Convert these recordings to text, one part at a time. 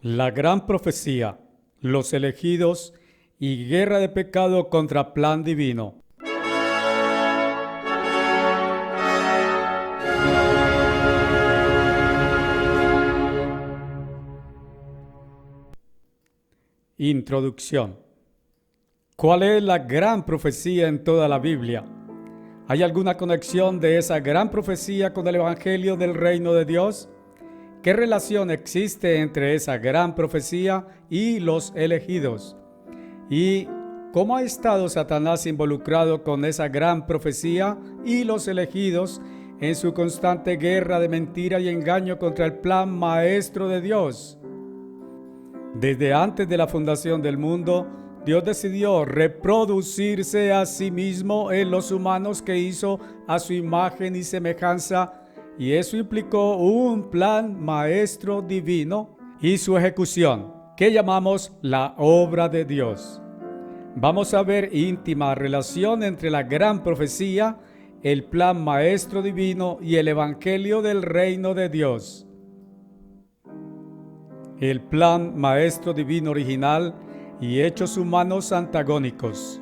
La gran profecía, los elegidos y guerra de pecado contra plan divino. Introducción. ¿Cuál es la gran profecía en toda la Biblia? ¿Hay alguna conexión de esa gran profecía con el Evangelio del Reino de Dios? ¿Qué relación existe entre esa gran profecía y los elegidos? ¿Y cómo ha estado Satanás involucrado con esa gran profecía y los elegidos en su constante guerra de mentira y engaño contra el plan maestro de Dios? Desde antes de la fundación del mundo, Dios decidió reproducirse a sí mismo en los humanos que hizo a su imagen y semejanza, y eso implicó un plan maestro divino y su ejecución, que llamamos la obra de Dios. Vamos a ver íntima relación entre la gran profecía, el plan maestro divino y el evangelio del reino de Dios. El plan maestro divino original y hechos humanos antagónicos.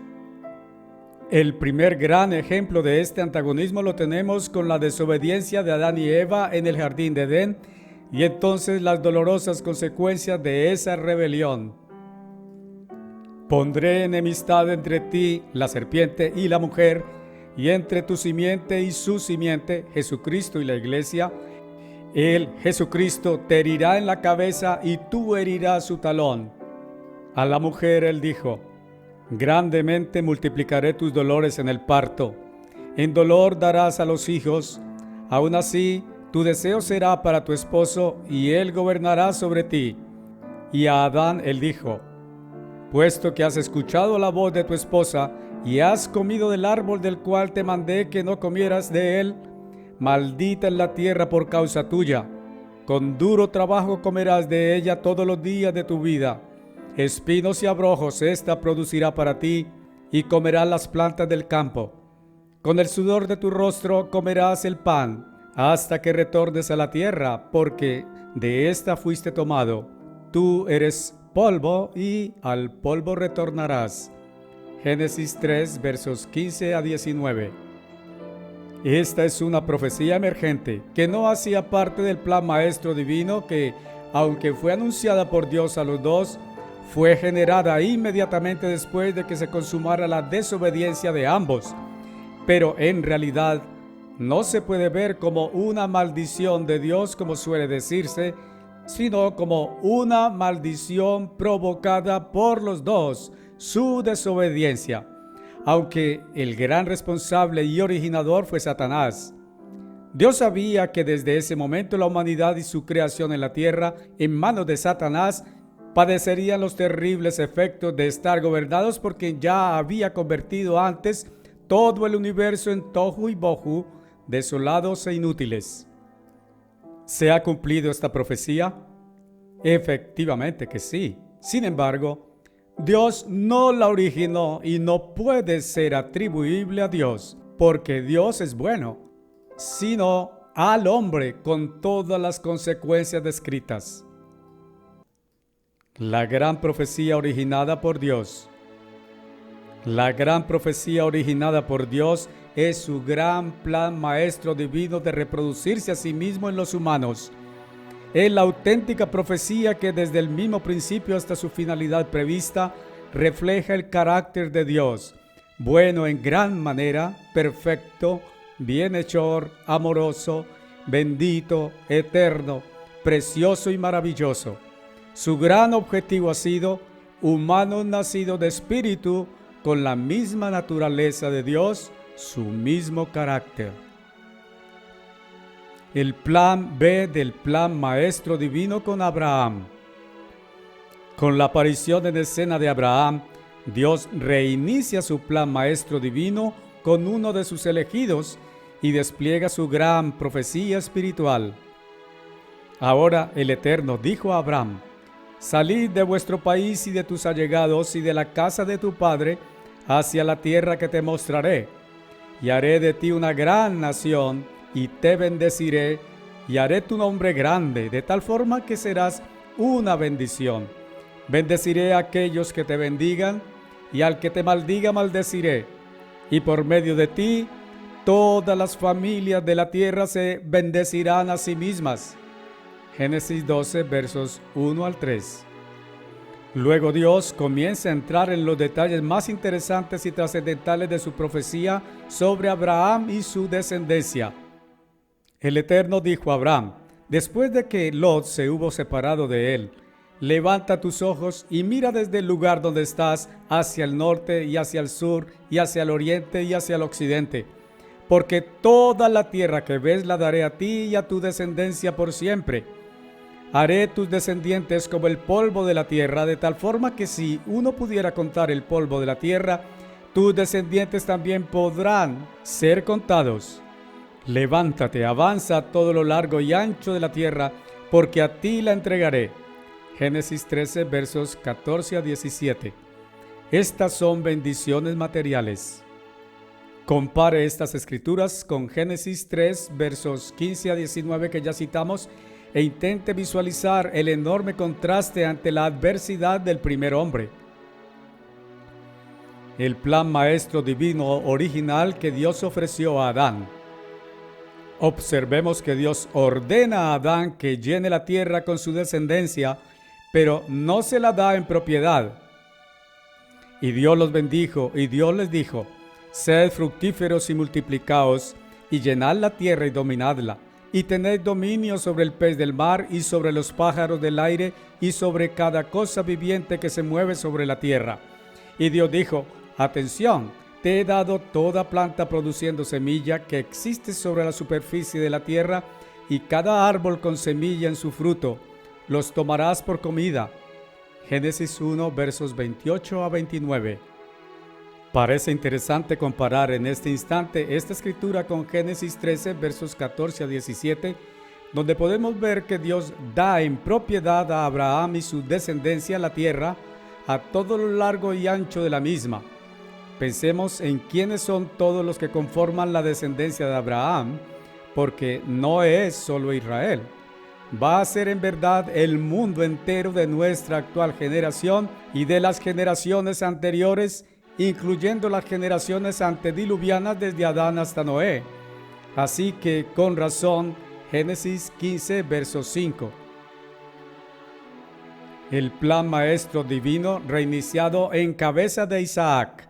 El primer gran ejemplo de este antagonismo lo tenemos con la desobediencia de Adán y Eva en el jardín de Edén y entonces las dolorosas consecuencias de esa rebelión. Pondré enemistad entre ti, la serpiente, y la mujer, y entre tu simiente y su simiente, Jesucristo y la iglesia. Él, Jesucristo, te herirá en la cabeza y tú herirás su talón. A la mujer él dijo: grandemente multiplicaré tus dolores en el parto. En dolor darás a los hijos. Aún así, tu deseo será para tu esposo y él gobernará sobre ti. Y a Adán él dijo: puesto que has escuchado la voz de tu esposa y has comido del árbol del cual te mandé que no comieras de él, maldita es la tierra por causa tuya. Con duro trabajo comerás de ella todos los días de tu vida. Espinos y abrojos ésta producirá para ti, y comerás las plantas del campo. Con el sudor de tu rostro comerás el pan, hasta que retornes a la tierra, porque de ésta fuiste tomado. Tú eres polvo, y al polvo retornarás. Génesis 3, versos 15 a 19. Esta es una profecía emergente que no hacía parte del plan maestro divino que, aunque fue anunciada por Dios a los dos, fue generada inmediatamente después de que se consumara la desobediencia de ambos. Pero en realidad no se puede ver como una maldición de Dios, como suele decirse, sino como una maldición provocada por los dos, su desobediencia, aunque el gran responsable y originador fue Satanás. Dios sabía que desde ese momento la humanidad y su creación en la tierra, en manos de Satanás, padecerían los terribles efectos de estar gobernados por quien ya había convertido antes todo el universo en tohu y bohu, desolados e inútiles. ¿Se ha cumplido esta profecía? Efectivamente que sí. Sin embargo, Dios no la originó y no puede ser atribuible a Dios, porque Dios es bueno, sino al hombre con todas las consecuencias descritas. La gran profecía originada por Dios. La gran profecía originada por Dios es su gran plan maestro divino de reproducirse a sí mismo en los humanos. Es la auténtica profecía que desde el mismo principio hasta su finalidad prevista refleja el carácter de Dios, bueno en gran manera, perfecto, bienhechor, amoroso, bendito, eterno, precioso y maravilloso. Su gran objetivo ha sido humanos nacidos de espíritu con la misma naturaleza de Dios, su mismo carácter. El plan B del plan maestro divino con Abraham. Con la aparición en escena de Abraham, Dios reinicia su plan maestro divino con uno de sus elegidos y despliega su gran profecía espiritual. Ahora el Eterno dijo a Abraham: salid de vuestro país y de tus allegados y de la casa de tu padre hacia la tierra que te mostraré, y haré de ti una gran nación, y te bendeciré, y haré tu nombre grande, de tal forma que serás una bendición. Bendeciré a aquellos que te bendigan, y al que te maldiga maldeciré. Y por medio de ti, todas las familias de la tierra se bendecirán a sí mismas. Génesis 12, versos 1 al 3. Luego Dios comienza a entrar en los detalles más interesantes y trascendentales de su profecía sobre Abraham y su descendencia. El Eterno dijo a Abraham, después de que Lot se hubo separado de él: levanta tus ojos y mira desde el lugar donde estás hacia el norte y hacia el sur y hacia el oriente y hacia el occidente, porque toda la tierra que ves la daré a ti y a tu descendencia por siempre. Haré tus descendientes como el polvo de la tierra, de tal forma que si uno pudiera contar el polvo de la tierra, tus descendientes también podrán ser contados. Levántate, avanza a todo lo largo y ancho de la tierra, porque a ti la entregaré. Génesis 13, versos 14 a 17. Estas son bendiciones materiales. Compare estas escrituras con Génesis 3, versos 15 a 19 que ya citamos, e intente visualizar el enorme contraste ante la adversidad del primer hombre. El plan maestro divino original que Dios ofreció a Adán. Observemos que Dios ordena a Adán que llene la tierra con su descendencia, pero no se la da en propiedad. Y Dios los bendijo, y Dios les dijo: sed fructíferos y multiplicaos, y llenad la tierra y dominadla, y tened dominio sobre el pez del mar, y sobre los pájaros del aire, y sobre cada cosa viviente que se mueve sobre la tierra. Y Dios dijo: atención, te he dado toda planta produciendo semilla que existe sobre la superficie de la tierra, y cada árbol con semilla en su fruto. Los tomarás por comida. Génesis 1, versos 28 a 29. Parece interesante comparar en este instante esta escritura con Génesis 13, versos 14 a 17, donde podemos ver que Dios da en propiedad a Abraham y su descendencia la tierra a todo lo largo y ancho de la misma. Pensemos en quiénes son todos los que conforman la descendencia de Abraham, porque no es solo Israel. Va a ser en verdad el mundo entero de nuestra actual generación y de las generaciones anteriores, incluyendo las generaciones antediluvianas desde Adán hasta Noé. Así que, con razón, Génesis 15, verso 5. El plan maestro divino reiniciado en cabeza de Isaac.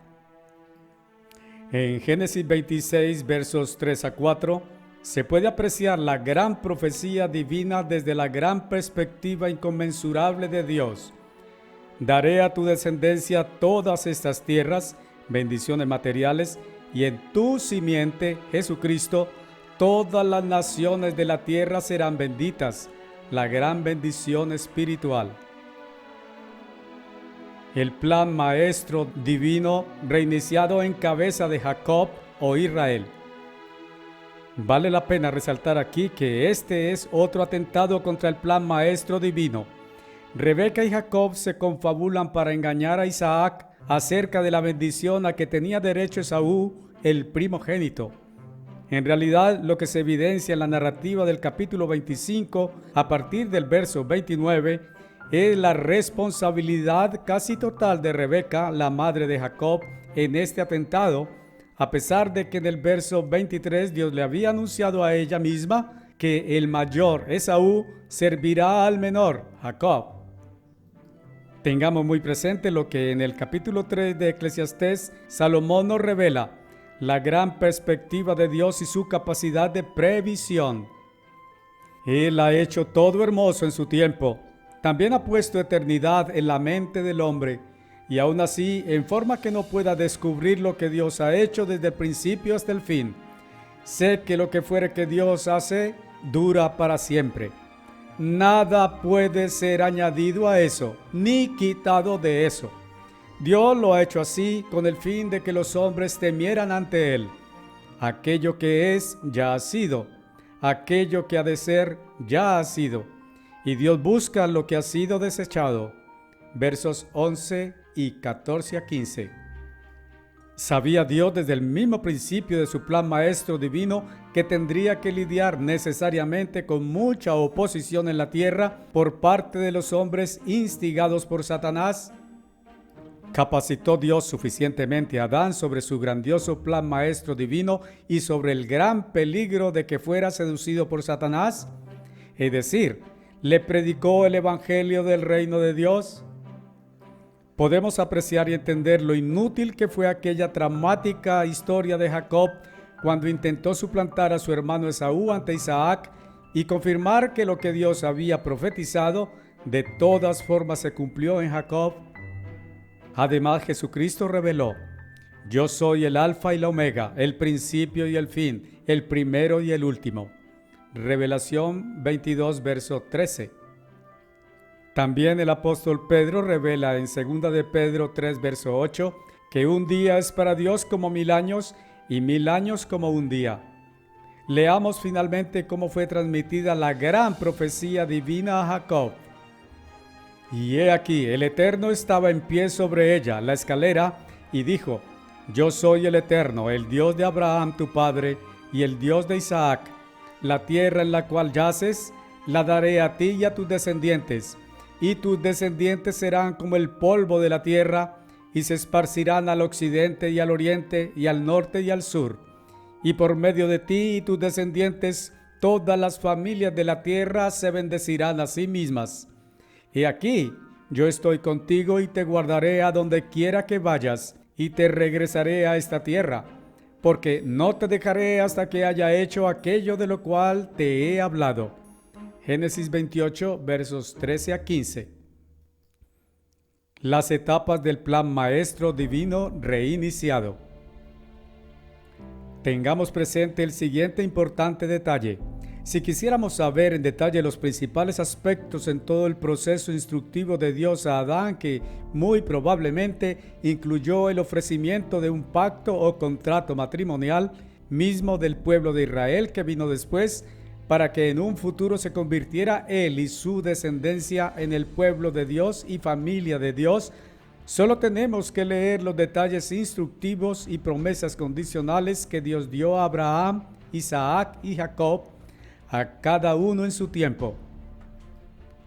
En Génesis 26, versos 3 a 4, se puede apreciar la gran profecía divina desde la gran perspectiva inconmensurable de Dios. Daré a tu descendencia todas estas tierras, bendiciones materiales, y en tu simiente, Jesucristo, todas las naciones de la tierra serán benditas, la gran bendición espiritual. El plan maestro divino reiniciado en cabeza de Jacob o Israel. Vale la pena resaltar aquí que este es otro atentado contra el plan maestro divino. Rebeca y Jacob se confabulan para engañar a Isaac acerca de la bendición a que tenía derecho Esaú, el primogénito. En realidad, lo que se evidencia en la narrativa del capítulo 25, a partir del verso 29, es la responsabilidad casi total de Rebeca, la madre de Jacob, en este atentado, a pesar de que en el verso 23 Dios le había anunciado a ella misma que el mayor, Esaú, servirá al menor, Jacob. Tengamos muy presente lo que en el capítulo 3 de Eclesiastés Salomón nos revela: la gran perspectiva de Dios y su capacidad de previsión. Él ha hecho todo hermoso en su tiempo. También ha puesto eternidad en la mente del hombre, y aún así, en forma que no pueda descubrir lo que Dios ha hecho desde el principio hasta el fin. Sé que lo que fuere que Dios hace, dura para siempre. Nada puede ser añadido a eso, ni quitado de eso. Dios lo ha hecho así con el fin de que los hombres temieran ante Él. Aquello que es, ya ha sido. Aquello que ha de ser, ya ha sido. Y Dios busca lo que ha sido desechado. Versos 11 y 14 a 15. Sabía Dios desde el mismo principio de su plan maestro divino que tendría que lidiar necesariamente con mucha oposición en la tierra por parte de los hombres instigados por Satanás. ¿Capacitó Dios suficientemente a Adán sobre su grandioso plan maestro divino y sobre el gran peligro de que fuera seducido por Satanás? Es decir, ¿le predicó el evangelio del reino de Dios? Podemos apreciar y entender lo inútil que fue aquella dramática historia de Jacob cuando intentó suplantar a su hermano Esaú ante Isaac y confirmar que lo que Dios había profetizado de todas formas se cumplió en Jacob. Además, Jesucristo reveló: yo soy el Alfa y la Omega, el principio y el fin, el primero y el último. Revelación 22, verso 13. También el apóstol Pedro revela en 2 de Pedro 3, verso 8, que un día es para Dios como 1000 años y 1000 años como un día. Leamos finalmente cómo fue transmitida la gran profecía divina a Jacob. Y he aquí, el Eterno estaba en pie sobre ella, la escalera, y dijo: yo soy el Eterno, el Dios de Abraham tu padre, y el Dios de Isaac. La tierra en la cual yaces, la daré a ti y a tus descendientes, y tus descendientes serán como el polvo de la tierra, y se esparcirán al occidente y al oriente, y al norte y al sur. Y por medio de ti y tus descendientes, todas las familias de la tierra se bendecirán a sí mismas. He aquí, yo estoy contigo y te guardaré a donde quiera que vayas, y te regresaré a esta tierra, porque no te dejaré hasta que haya hecho aquello de lo cual te he hablado. Génesis 28, versos 13 a 15. Las etapas del plan maestro divino reiniciado. Tengamos presente el siguiente importante detalle. Si quisiéramos saber en detalle los principales aspectos en todo el proceso instructivo de Dios a Adán, que muy probablemente incluyó el ofrecimiento de un pacto o contrato matrimonial mismo del pueblo de Israel que vino después, para que en un futuro se convirtiera él y su descendencia en el pueblo de Dios y familia de Dios, solo tenemos que leer los detalles instructivos y promesas condicionales que Dios dio a Abraham, Isaac y Jacob, a cada uno en su tiempo.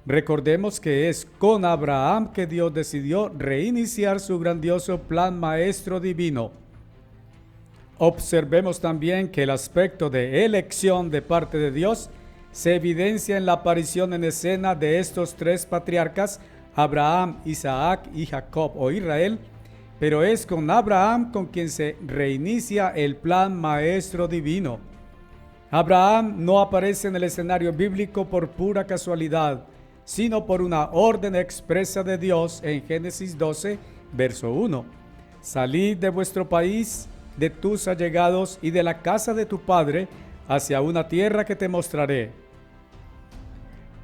Recordemos que es con Abraham que Dios decidió reiniciar su grandioso plan maestro divino. Observemos también que el aspecto de elección de parte de Dios se evidencia en la aparición en escena de estos tres patriarcas, Abraham, Isaac y Jacob o Israel, pero es con Abraham con quien se reinicia el plan maestro divino. Abraham no aparece en el escenario bíblico por pura casualidad, sino por una orden expresa de Dios en Génesis 12, verso 1. Salid de vuestro país, de tus allegados y de la casa de tu padre, hacia una tierra que te mostraré.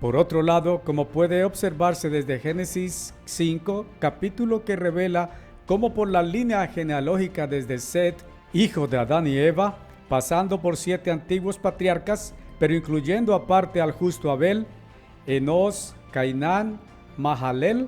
Por otro lado, como puede observarse desde Génesis 5, capítulo que revela cómo por la línea genealógica desde Set, hijo de Adán y Eva, pasando por 7 antiguos patriarcas, pero incluyendo aparte al justo Abel, Enos, Cainán, Mahalel,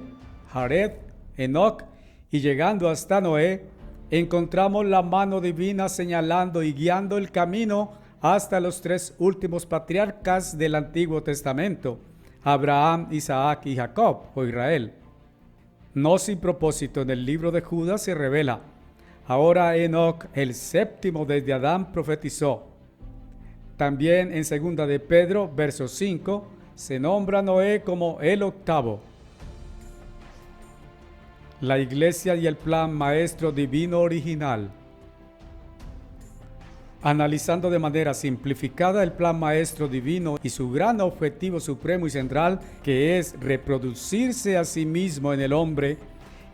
Jared, Enoc, y llegando hasta Noé, encontramos la mano divina señalando y guiando el camino hasta los 3 últimos patriarcas del Antiguo Testamento, Abraham, Isaac y Jacob, o Israel. No sin propósito, en el libro de Judas se revela: ahora Enoc, el 7º desde Adán, profetizó. También en 2 de Pedro, verso 5, se nombra Noé como el 8º. La iglesia y el plan maestro divino original. Analizando de manera simplificada el plan maestro divino y su gran objetivo supremo y central, que es reproducirse a sí mismo en el hombre,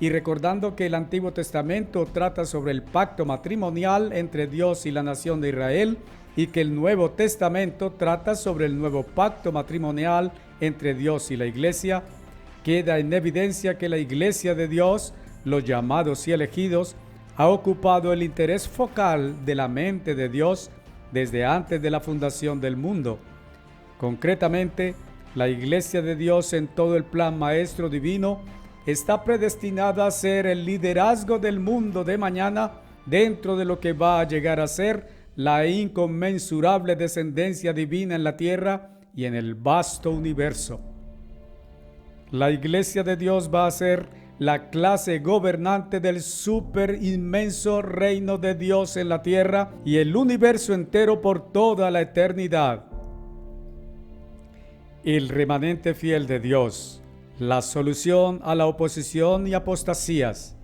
y recordando que el Antiguo Testamento trata sobre el pacto matrimonial entre Dios y la nación de Israel, y que el Nuevo Testamento trata sobre el nuevo pacto matrimonial entre Dios y la iglesia, queda en evidencia que la iglesia de Dios, los llamados y elegidos, ha ocupado el interés focal de la mente de Dios desde antes de la fundación del mundo. Concretamente, la iglesia de Dios en todo el plan maestro divino está predestinada a ser el liderazgo del mundo de mañana dentro de lo que va a llegar a ser la inconmensurable descendencia divina en la tierra y en el vasto universo. La Iglesia de Dios va a ser la clase gobernante del súper inmenso reino de Dios en la tierra y el universo entero por toda la eternidad. El remanente fiel de Dios, la solución a la oposición y apostasías.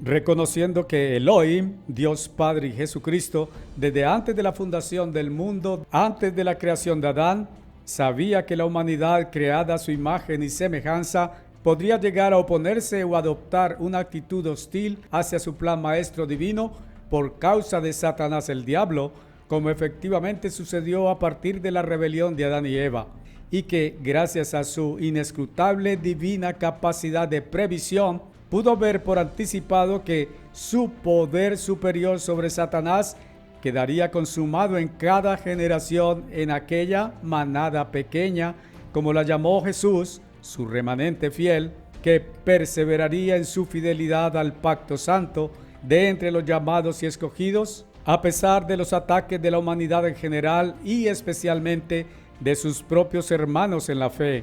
Reconociendo que Elohim, Dios Padre y Jesucristo, desde antes de la fundación del mundo, antes de la creación de Adán, sabía que la humanidad creada a su imagen y semejanza podría llegar a oponerse o adoptar una actitud hostil hacia su plan maestro divino por causa de Satanás el diablo, como efectivamente sucedió a partir de la rebelión de Adán y Eva, y que gracias a su inescrutable divina capacidad de previsión, pudo ver por anticipado que su poder superior sobre Satanás quedaría consumado en cada generación en aquella manada pequeña, como la llamó Jesús, su remanente fiel, que perseveraría en su fidelidad al pacto santo de entre los llamados y escogidos, a pesar de los ataques de la humanidad en general y especialmente de sus propios hermanos en la fe.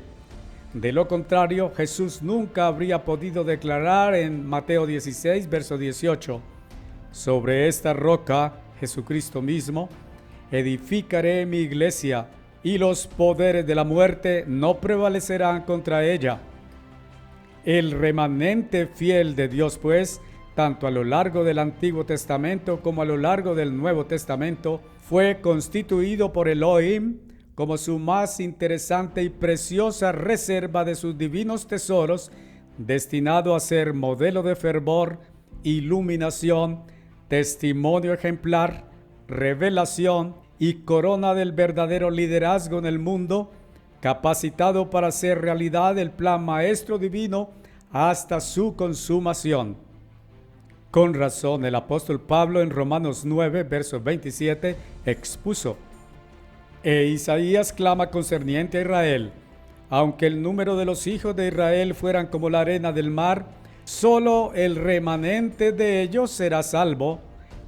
De lo contrario, Jesús nunca habría podido declarar en Mateo 16, verso 18, sobre esta roca, Jesucristo mismo, edificaré mi iglesia, y los poderes de la muerte no prevalecerán contra ella. El remanente fiel de Dios, pues, tanto a lo largo del Antiguo Testamento como a lo largo del Nuevo Testamento, fue constituido por Elohim como su más interesante y preciosa reserva de sus divinos tesoros, destinado a ser modelo de fervor, iluminación, testimonio ejemplar, revelación y corona del verdadero liderazgo en el mundo, capacitado para hacer realidad el plan maestro divino hasta su consumación. Con razón, el apóstol Pablo en Romanos 9, verso 27, expuso: E Isaías clama concerniente a Israel: aunque el número de los hijos de Israel fueran como la arena del mar, solo el remanente de ellos será salvo.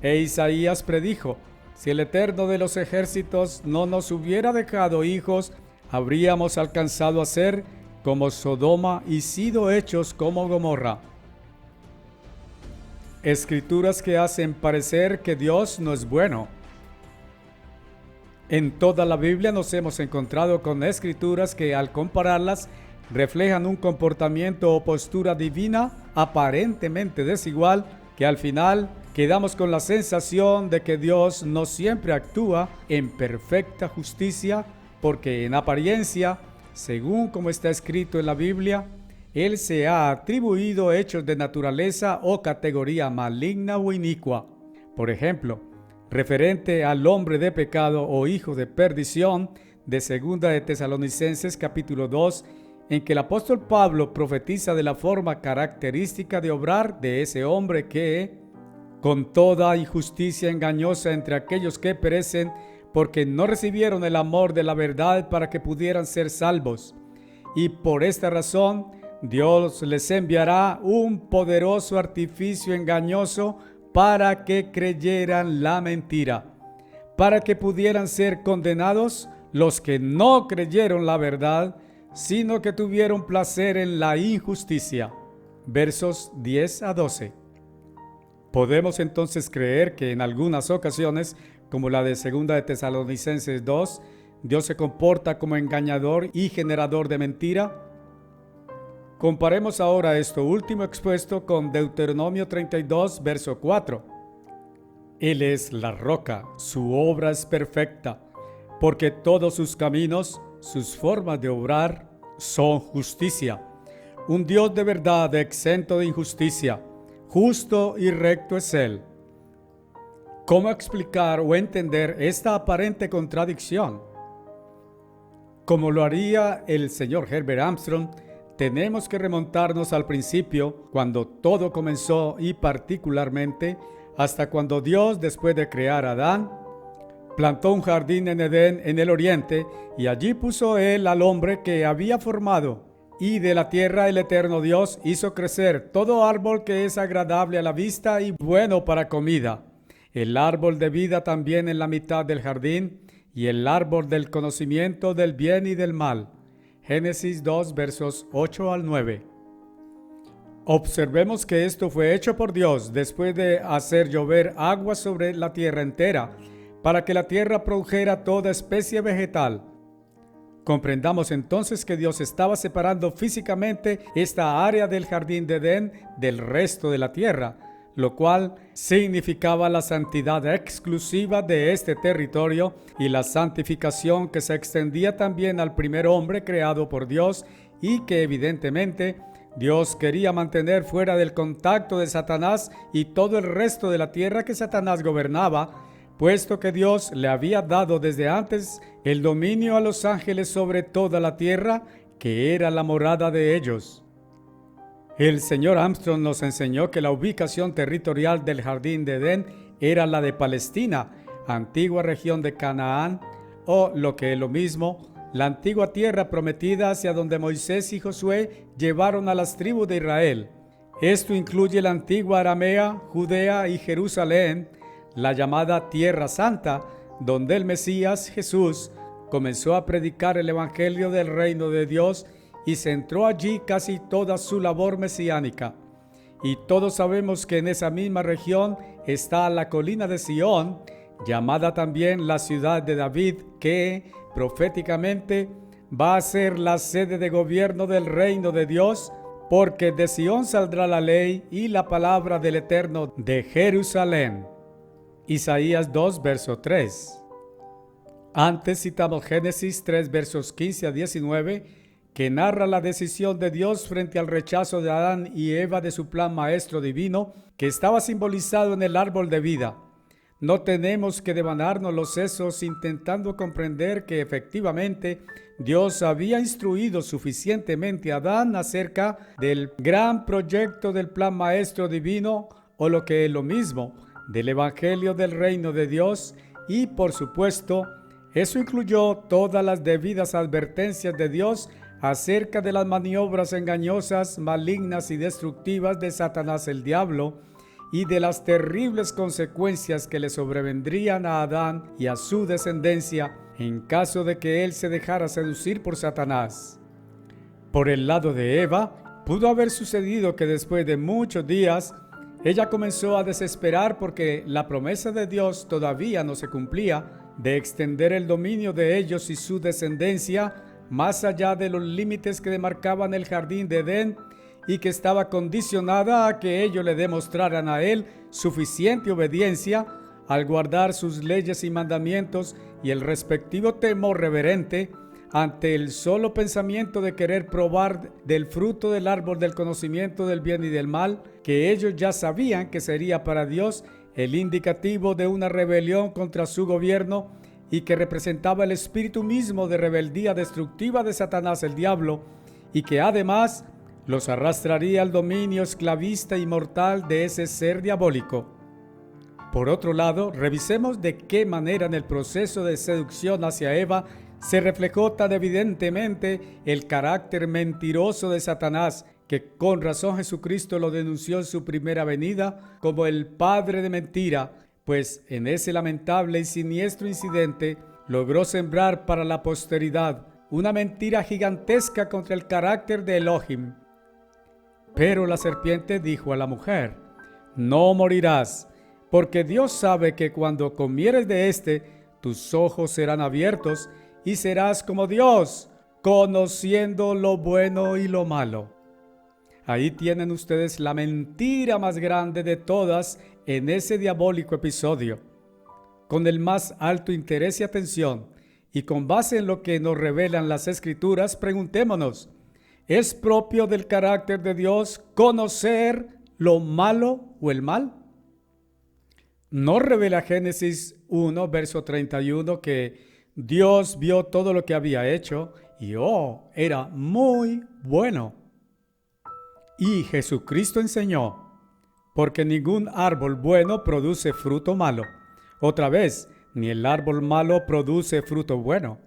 E Isaías predijo: si el Eterno de los ejércitos no nos hubiera dejado hijos, habríamos alcanzado a ser como Sodoma y sido hechos como Gomorra. Escrituras que hacen parecer que Dios no es bueno. En toda la Biblia nos hemos encontrado con escrituras que, al compararlas, reflejan un comportamiento o postura divina aparentemente desigual, que al final quedamos con la sensación de que Dios no siempre actúa en perfecta justicia, porque en apariencia, según como está escrito en la Biblia, Él se ha atribuido hechos de naturaleza o categoría maligna o inicua. Por ejemplo, referente al hombre de pecado o hijo de perdición de 2 de Tesalonicenses capítulo 2, en que el apóstol Pablo profetiza de la forma característica de obrar de ese hombre que, con toda injusticia engañosa entre aquellos que perecen, porque no recibieron el amor de la verdad para que pudieran ser salvos. Y por esta razón, Dios les enviará un poderoso artificio engañoso para que creyeran la mentira, para que pudieran ser condenados los que no creyeron la verdad, sino que tuvieron placer en la injusticia. Versos 10 a 12. Podemos entonces creer que en algunas ocasiones, como la de 2 de Tesalonicenses 2, Dios se comporta como engañador y generador de mentira. Comparemos ahora esto último expuesto con Deuteronomio 32, verso 4. Él es la roca, su obra es perfecta, porque todos sus caminos, sus formas de obrar, son justicia. Un Dios de verdad, exento de injusticia, justo y recto es Él. ¿Cómo explicar o entender esta aparente contradicción? Como lo haría el señor Herbert Armstrong, tenemos que remontarnos al principio, cuando todo comenzó, y particularmente hasta cuando Dios, después de crear a Adán, plantó un jardín en Edén en el oriente, y allí puso Él al hombre que había formado. Y de la tierra el eterno Dios hizo crecer todo árbol que es agradable a la vista y bueno para comida, el árbol de vida también en la mitad del jardín, y el árbol del conocimiento del bien y del mal. Génesis 2, versos 8 al 9. Observemos que esto fue hecho por Dios después de hacer llover agua sobre la tierra entera, para que la tierra produjera toda especie vegetal. Comprendamos entonces que Dios estaba separando físicamente esta área del jardín de Edén del resto de la tierra, lo cual significaba la santidad exclusiva de este territorio y la santificación que se extendía también al primer hombre creado por Dios y que evidentemente Dios quería mantener fuera del contacto de Satanás y todo el resto de la tierra que Satanás gobernaba, puesto que Dios le había dado desde antes el dominio a los ángeles sobre toda la tierra, que era la morada de ellos. El señor Armstrong nos enseñó que la ubicación territorial del jardín de Edén era la de Palestina, antigua región de Canaán, o lo que es lo mismo, la antigua tierra prometida hacia donde Moisés y Josué llevaron a las tribus de Israel. Esto incluye la antigua Aramea, Judea y Jerusalén, la llamada Tierra Santa, donde el Mesías Jesús comenzó a predicar el evangelio del reino de Dios y centró allí casi toda su labor mesiánica. Y todos sabemos que en esa misma región está la colina de Sión, llamada también la ciudad de David, que proféticamente va a ser la sede de gobierno del reino de Dios, porque de Sión saldrá la ley y la palabra del Eterno de Jerusalén. Isaías 2, verso 3. Antes citamos Génesis 3, versos 15 a 19, que narra la decisión de Dios frente al rechazo de Adán y Eva de su plan maestro divino, que estaba simbolizado en el árbol de vida. No tenemos que devanarnos los sesos intentando comprender que efectivamente Dios había instruido suficientemente a Adán acerca del gran proyecto del plan maestro divino, o lo que es lo mismo, del evangelio del reino de Dios, y por supuesto, eso incluyó todas las debidas advertencias de Dios acerca de las maniobras engañosas, malignas y destructivas de Satanás el diablo, y de las terribles consecuencias que le sobrevendrían a Adán y a su descendencia en caso de que él se dejara seducir por Satanás. Por el lado de Eva, pudo haber sucedido que después de muchos días, ella comenzó a desesperar porque la promesa de Dios todavía no se cumplía de extender el dominio de ellos y su descendencia más allá de los límites que demarcaban el jardín de Edén, y que estaba condicionada a que ellos le demostraran a él suficiente obediencia al guardar sus leyes y mandamientos y el respectivo temor reverente ante el solo pensamiento de querer probar del fruto del árbol del conocimiento del bien y del mal, que ellos ya sabían que sería para Dios el indicativo de una rebelión contra su gobierno y que representaba el espíritu mismo de rebeldía destructiva de Satanás el diablo, y que además los arrastraría al dominio esclavista y mortal de ese ser diabólico. Por otro lado, revisemos de qué manera en el proceso de seducción hacia Eva se reflejó tan evidentemente el carácter mentiroso de Satanás, que con razón Jesucristo lo denunció en su primera venida como el padre de mentira, pues en ese lamentable y siniestro incidente logró sembrar para la posteridad una mentira gigantesca contra el carácter de Elohim. Pero la serpiente dijo a la mujer: no morirás, porque Dios sabe que cuando comieres de éste, tus ojos serán abiertos y serás como Dios, conociendo lo bueno y lo malo. Ahí tienen ustedes la mentira más grande de todas en ese diabólico episodio. Con el más alto interés y atención, y con base en lo que nos revelan las Escrituras, preguntémonos: ¿es propio del carácter de Dios conocer lo malo o el mal? ¿No revela Génesis 1, verso 31 que Dios vio todo lo que había hecho y era muy bueno? Y Jesucristo enseñó: porque ningún árbol bueno produce fruto malo. Otra vez, ni el árbol malo produce fruto bueno.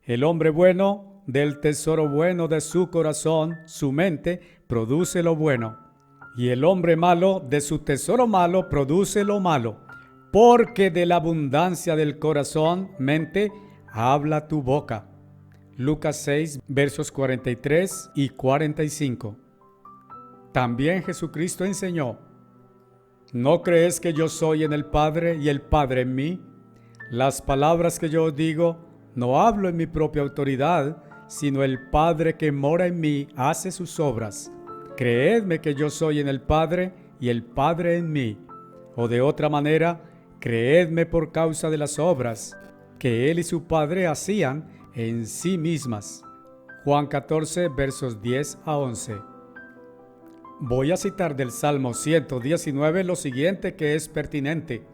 El hombre bueno del tesoro bueno de su corazón, su mente, produce lo bueno. Y el hombre malo de su tesoro malo produce lo malo. Porque de la abundancia del corazón, mente, habla tu boca. Lucas 6, versos 43 y 45. También Jesucristo enseñó: ¿no crees que yo soy en el Padre y el Padre en mí? Las palabras que yo os digo, no hablo en mi propia autoridad, sino el Padre que mora en mí hace sus obras. Creedme que yo soy en el Padre y el Padre en mí. O de otra manera, creedme por causa de las obras que Él y su Padre hacían en sí mismas. Juan 14, versos 10 a 11. Voy a citar del Salmo 119 lo siguiente que es pertinente.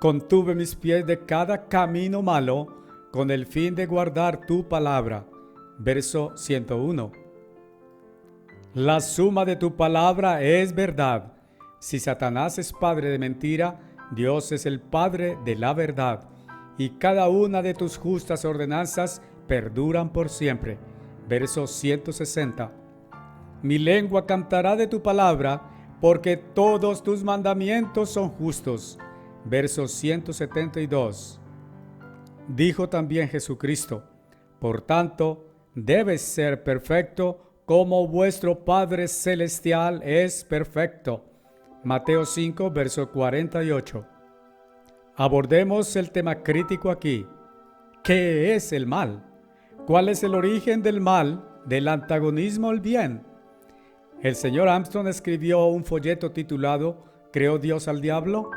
Contuve mis pies de cada camino malo, con el fin de guardar tu palabra. Verso 101. La suma de tu palabra es verdad. Si Satanás es padre de mentira, Dios es el padre de la verdad. Y cada una de tus justas ordenanzas perduran por siempre. Verso 160. Mi lengua cantará de tu palabra, porque todos tus mandamientos son justos. Verso 172. Dijo también Jesucristo: por tanto, debes ser perfecto como vuestro Padre Celestial es perfecto. Mateo 5, verso 48. Abordemos el tema crítico aquí. ¿Qué es el mal? ¿Cuál es el origen del mal, del antagonismo al bien? El señor Armstrong escribió un folleto titulado ¿Creó Dios al diablo?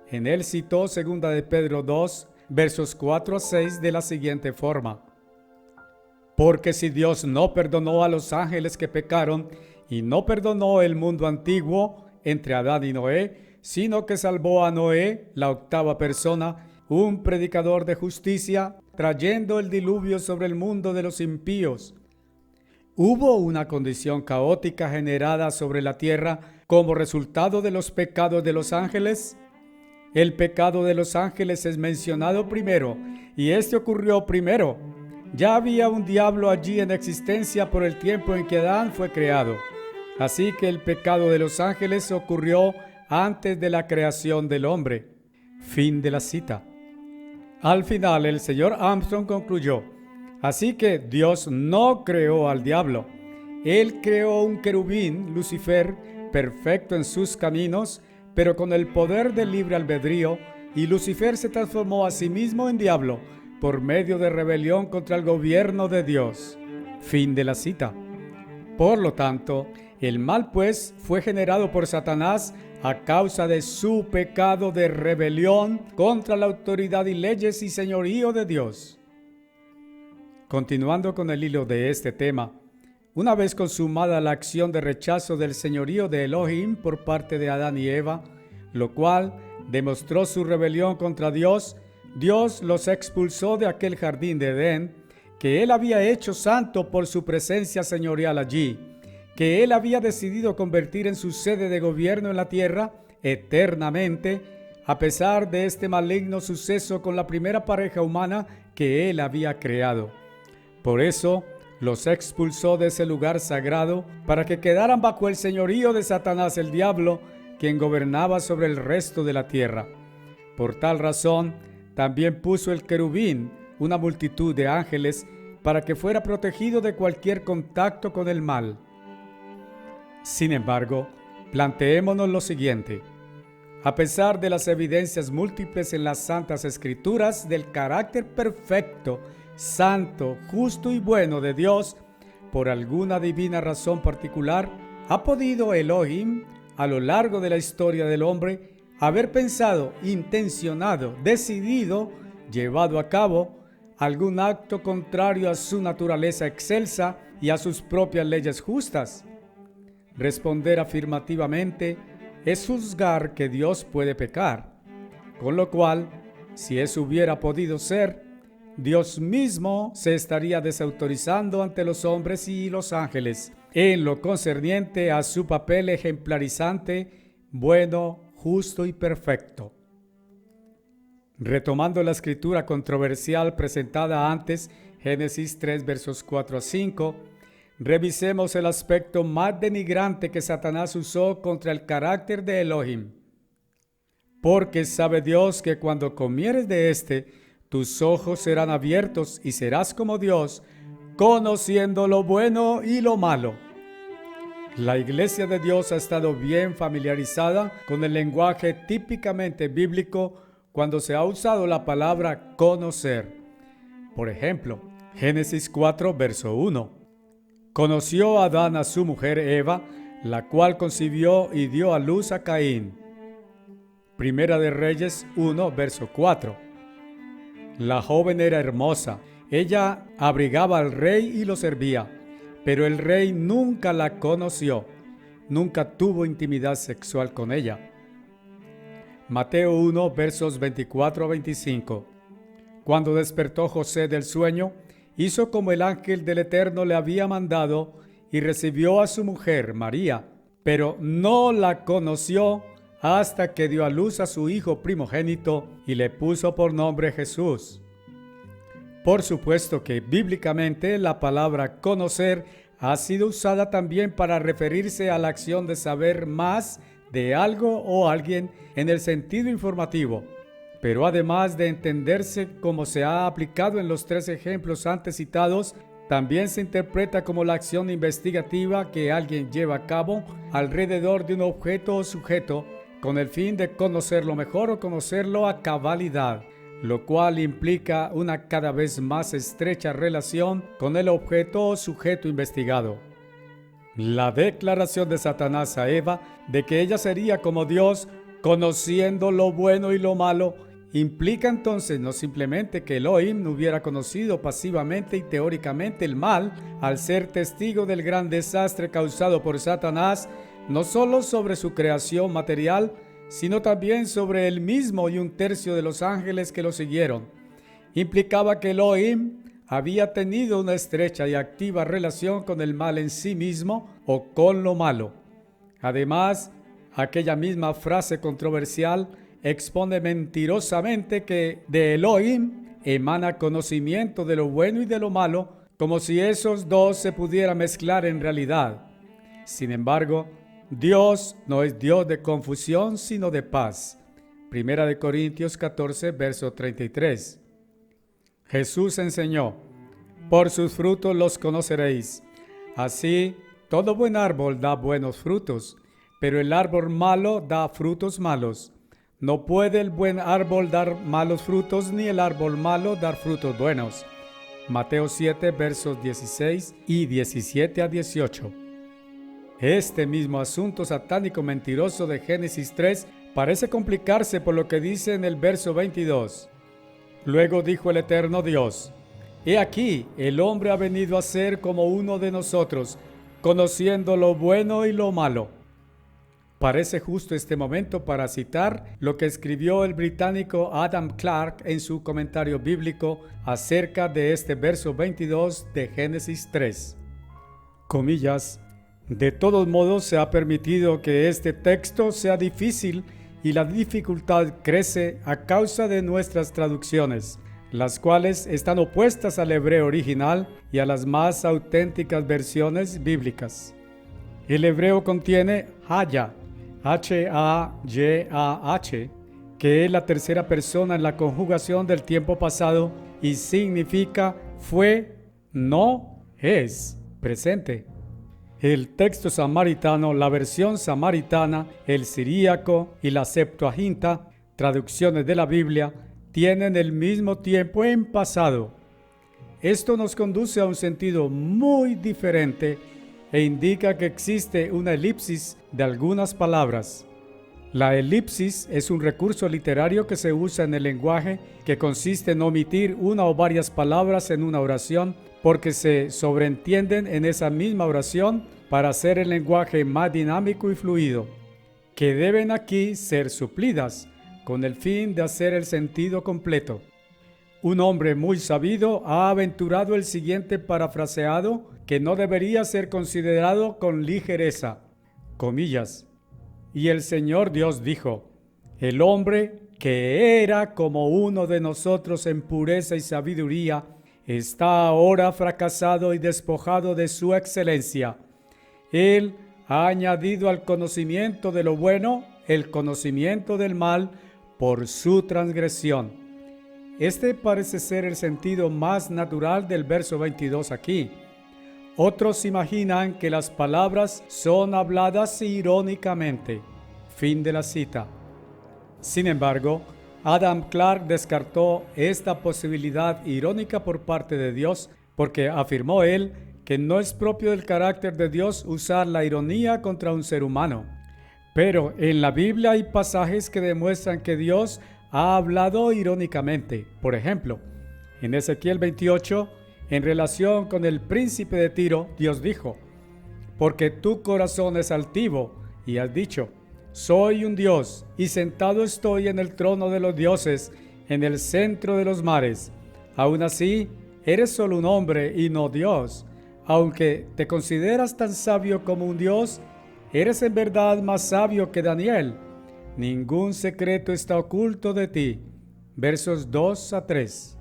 En él citó 2 de Pedro 2, versos 4 a 6 de la siguiente forma: porque si Dios no perdonó a los ángeles que pecaron y no perdonó el mundo antiguo entre Adán y Noé, sino que salvó a Noé, la octava persona, un predicador de justicia, trayendo el diluvio sobre el mundo de los impíos. Hubo una condición caótica generada sobre la tierra como resultado de los pecados de los ángeles. El pecado de los ángeles es mencionado primero, y este ocurrió primero. Ya había un diablo allí en existencia por el tiempo en que Adán fue creado. Así que el pecado de los ángeles ocurrió antes de la creación del hombre. Fin de la cita. Al final, el señor Armstrong concluyó: así que Dios no creó al diablo. Él creó un querubín, Lucifer, perfecto en sus caminos, pero con el poder del libre albedrío, y Lucifer se transformó a sí mismo en diablo por medio de rebelión contra el gobierno de Dios. Fin de la cita. Por lo tanto, el mal pues fue generado por Satanás a causa de su pecado de rebelión contra la autoridad y leyes y señorío de Dios. Continuando con el hilo de este tema, una vez consumada la acción de rechazo del señorío de Elohim por parte de Adán y Eva, lo cual demostró su rebelión contra Dios, Dios los expulsó de aquel jardín de Edén, que Él había hecho santo por su presencia señorial allí, que Él había decidido convertir en su sede de gobierno en la tierra eternamente, a pesar de este maligno suceso con la primera pareja humana que Él había creado. Por eso, los expulsó de ese lugar sagrado para que quedaran bajo el señorío de Satanás el diablo, quien gobernaba sobre el resto de la tierra. Por tal razón, también puso el querubín, una multitud de ángeles, para que fuera protegido de cualquier contacto con el mal. Sin embargo, planteémonos lo siguiente. A pesar de las evidencias múltiples en las Santas Escrituras del carácter perfecto, santo, justo y bueno de Dios, por alguna divina razón particular, ha podido Elohim, a lo largo de la historia del hombre, haber pensado, intencionado, decidido, llevado a cabo algún acto contrario a su naturaleza excelsa y a sus propias leyes justas. Responder afirmativamente es juzgar que Dios puede pecar, con lo cual, si eso hubiera podido ser, Dios mismo se estaría desautorizando ante los hombres y los ángeles en lo concerniente a su papel ejemplarizante, bueno, justo y perfecto. Retomando la escritura controversial presentada antes Génesis 3, versos 4 a 5, revisemos el aspecto más denigrante que Satanás usó contra el carácter de Elohim. Porque sabe Dios que cuando comieres de éste, tus ojos serán abiertos y serás como Dios, conociendo lo bueno y lo malo. La Iglesia de Dios ha estado bien familiarizada con el lenguaje típicamente bíblico cuando se ha usado la palabra conocer. Por ejemplo, Génesis 4, verso 1. Conoció Adán a su mujer Eva, la cual concibió y dio a luz a Caín. Primera de Reyes 1, verso 4. La joven era hermosa. Ella abrigaba al rey y lo servía, pero el rey nunca la conoció. Nunca tuvo intimidad sexual con ella. Mateo 1, versos 24 a 25. Cuando despertó José del sueño, hizo como el ángel del Eterno le había mandado y recibió a su mujer, María, pero no la conoció hasta que dio a luz a su hijo primogénito y le puso por nombre Jesús. Por supuesto que bíblicamente la palabra conocer ha sido usada también para referirse a la acción de saber más de algo o alguien en el sentido informativo. Pero además de entenderse como se ha aplicado en los 3 ejemplos antes citados, también se interpreta como la acción investigativa que alguien lleva a cabo alrededor de un objeto o sujeto con el fin de conocerlo mejor o conocerlo a cabalidad, lo cual implica una cada vez más estrecha relación con el objeto o sujeto investigado. La declaración de Satanás a Eva de que ella sería como Dios, conociendo lo bueno y lo malo, implica entonces no simplemente que Elohim no hubiera conocido pasivamente y teóricamente el mal al ser testigo del gran desastre causado por Satanás, no solo sobre su creación material, sino también sobre él mismo y 1/3 de los ángeles que lo siguieron. Implicaba que Elohim había tenido una estrecha y activa relación con el mal en sí mismo o con lo malo. Además, aquella misma frase controversial expone mentirosamente que de Elohim emana conocimiento de lo bueno y de lo malo, como si esos dos se pudieran mezclar en realidad. Sin embargo, Dios no es Dios de confusión, sino de paz. Primera de Corintios 14, verso 33. Jesús enseñó: por sus frutos los conoceréis. Así, todo buen árbol da buenos frutos, pero el árbol malo da frutos malos. No puede el buen árbol dar malos frutos, ni el árbol malo dar frutos buenos. Mateo 7, versos 16 y 17 a 18. Este mismo asunto satánico mentiroso de Génesis 3 parece complicarse por lo que dice en el verso 22. Luego dijo el eterno Dios: he aquí, el hombre ha venido a ser como uno de nosotros, conociendo lo bueno y lo malo. Parece justo este momento para citar lo que escribió el británico Adam Clarke en su comentario bíblico acerca de este verso 22 de Génesis 3. Comillas: de todos modos se ha permitido que este texto sea difícil y la dificultad crece a causa de nuestras traducciones, las cuales están opuestas al hebreo original y a las más auténticas versiones bíblicas. El hebreo contiene haya, H-A-Y-A-H, que es la tercera persona en la conjugación del tiempo pasado y significa fue, no, es, presente. El texto samaritano, la versión samaritana, el siríaco y la Septuaginta, traducciones de la Biblia, tienen el mismo tiempo en pasado. Esto nos conduce a un sentido muy diferente e indica que existe una elipsis de algunas palabras. La elipsis es un recurso literario que se usa en el lenguaje que consiste en omitir una o varias palabras en una oración porque se sobreentienden en esa misma oración para hacer el lenguaje más dinámico y fluido, que deben aquí ser suplidas con el fin de hacer el sentido completo. Un hombre muy sabido ha aventurado el siguiente parafraseado que no debería ser considerado con ligereza. Comillas: y el Señor Dios dijo: el hombre que era como uno de nosotros en pureza y sabiduría, está ahora fracasado y despojado de su excelencia. Él ha añadido al conocimiento de lo bueno el conocimiento del mal por su transgresión. Este parece ser el sentido más natural del verso 22 aquí. Otros imaginan que las palabras son habladas irónicamente. Fin de la cita. Sin embargo, Adam Clarke descartó esta posibilidad irónica por parte de Dios porque afirmó él que no es propio del carácter de Dios usar la ironía contra un ser humano. Pero en la Biblia hay pasajes que demuestran que Dios ha hablado irónicamente. Por ejemplo, en Ezequiel 28, en relación con el príncipe de Tiro, Dios dijo: porque tu corazón es altivo y has dicho: soy un Dios y sentado estoy en el trono de los dioses, en el centro de los mares. Aún así, eres solo un hombre y no Dios. Aunque te consideras tan sabio como un Dios, eres en verdad más sabio que Daniel. Ningún secreto está oculto de ti. Versos 2 a 3.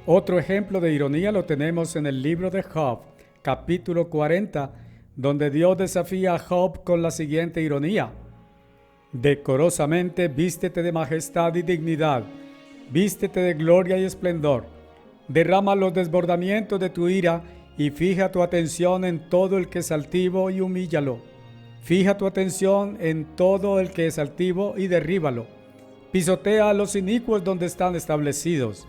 Otro ejemplo de ironía lo tenemos en el libro de Job, capítulo 40, donde Dios desafía a Job con la siguiente ironía: decorosamente vístete de majestad y dignidad, vístete de gloria y esplendor, derrama los desbordamientos de tu ira y fija tu atención en todo el que es altivo y humíllalo. Fija tu atención en todo el que es altivo y derríbalo. Pisotea a los inicuos donde están establecidos.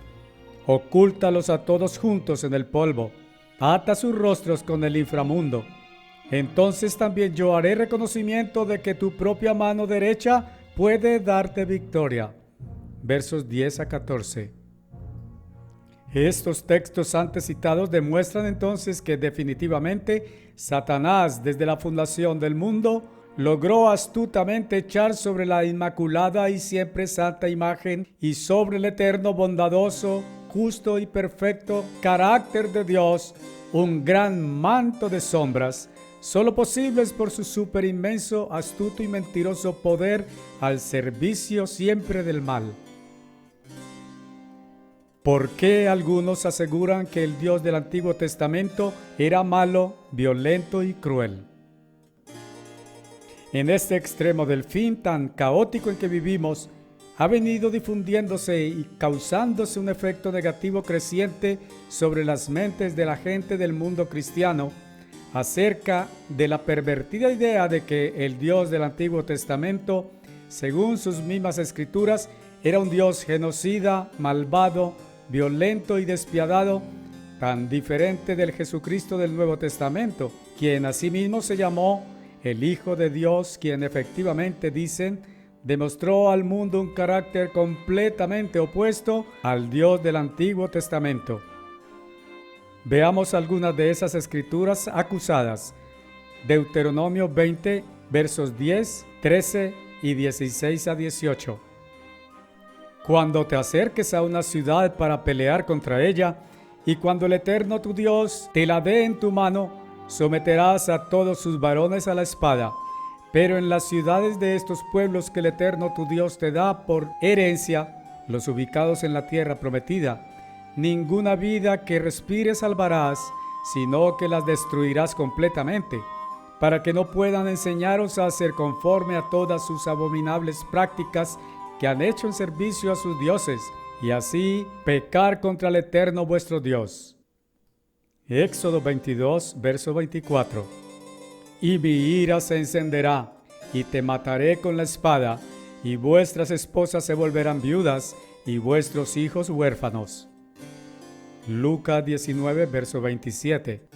Ocúltalos a todos juntos en el polvo. Ata sus rostros con el inframundo. Entonces también yo haré reconocimiento de que tu propia mano derecha puede darte victoria. Versos 10 a 14. Estos textos antes citados demuestran entonces que definitivamente Satanás, desde la fundación del mundo, logró astutamente echar sobre la inmaculada y siempre santa imagen y sobre el eterno, bondadoso, justo y perfecto carácter de Dios un gran manto de sombras, solo posibles por su súper inmenso, astuto y mentiroso poder al servicio siempre del mal. ¿Por qué algunos aseguran que el Dios del Antiguo Testamento era malo, violento y cruel? En este extremo del fin tan caótico en que vivimos, ha venido difundiéndose y causándose un efecto negativo creciente sobre las mentes de la gente del mundo cristiano acerca de la pervertida idea de que el Dios del Antiguo Testamento, según sus mismas escrituras, era un Dios genocida, malvado, violento y despiadado, tan diferente del Jesucristo del Nuevo Testamento, quien asimismo se llamó el Hijo de Dios, quien efectivamente, dicen, demostró al mundo un carácter completamente opuesto al Dios del Antiguo Testamento. Veamos algunas de esas escrituras acusadas. Deuteronomio 20, versos 10, 13 y 16 a 18. Cuando te acerques a una ciudad para pelear contra ella, y cuando el Eterno tu Dios te la dé en tu mano, someterás a todos sus varones a la espada. Pero en las ciudades de estos pueblos que el Eterno tu Dios te da por herencia, los ubicados en la tierra prometida, ninguna vida que respire salvarás, sino que las destruirás completamente, para que no puedan enseñaros a hacer conforme a todas sus abominables prácticas que han hecho en servicio a sus dioses, y así pecar contra el Eterno vuestro Dios. Éxodo 22, verso 24. Y mi ira se encenderá, y te mataré con la espada, y vuestras esposas se volverán viudas, y vuestros hijos huérfanos. Lucas 19, verso 27.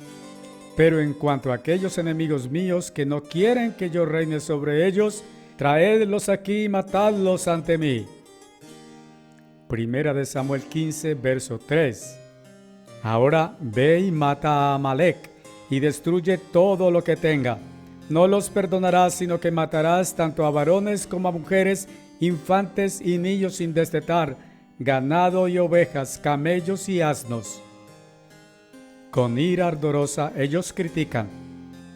Pero en cuanto a aquellos enemigos míos que no quieren que yo reine sobre ellos, traedlos aquí y matadlos ante mí. Primera de Samuel 15, verso 3. Ahora ve y mata a Amalec, y destruye todo lo que tenga. No los perdonarás, sino que matarás tanto a varones como a mujeres, infantes y niños sin destetar, ganado y ovejas, camellos y asnos. Con ira ardorosa ellos critican: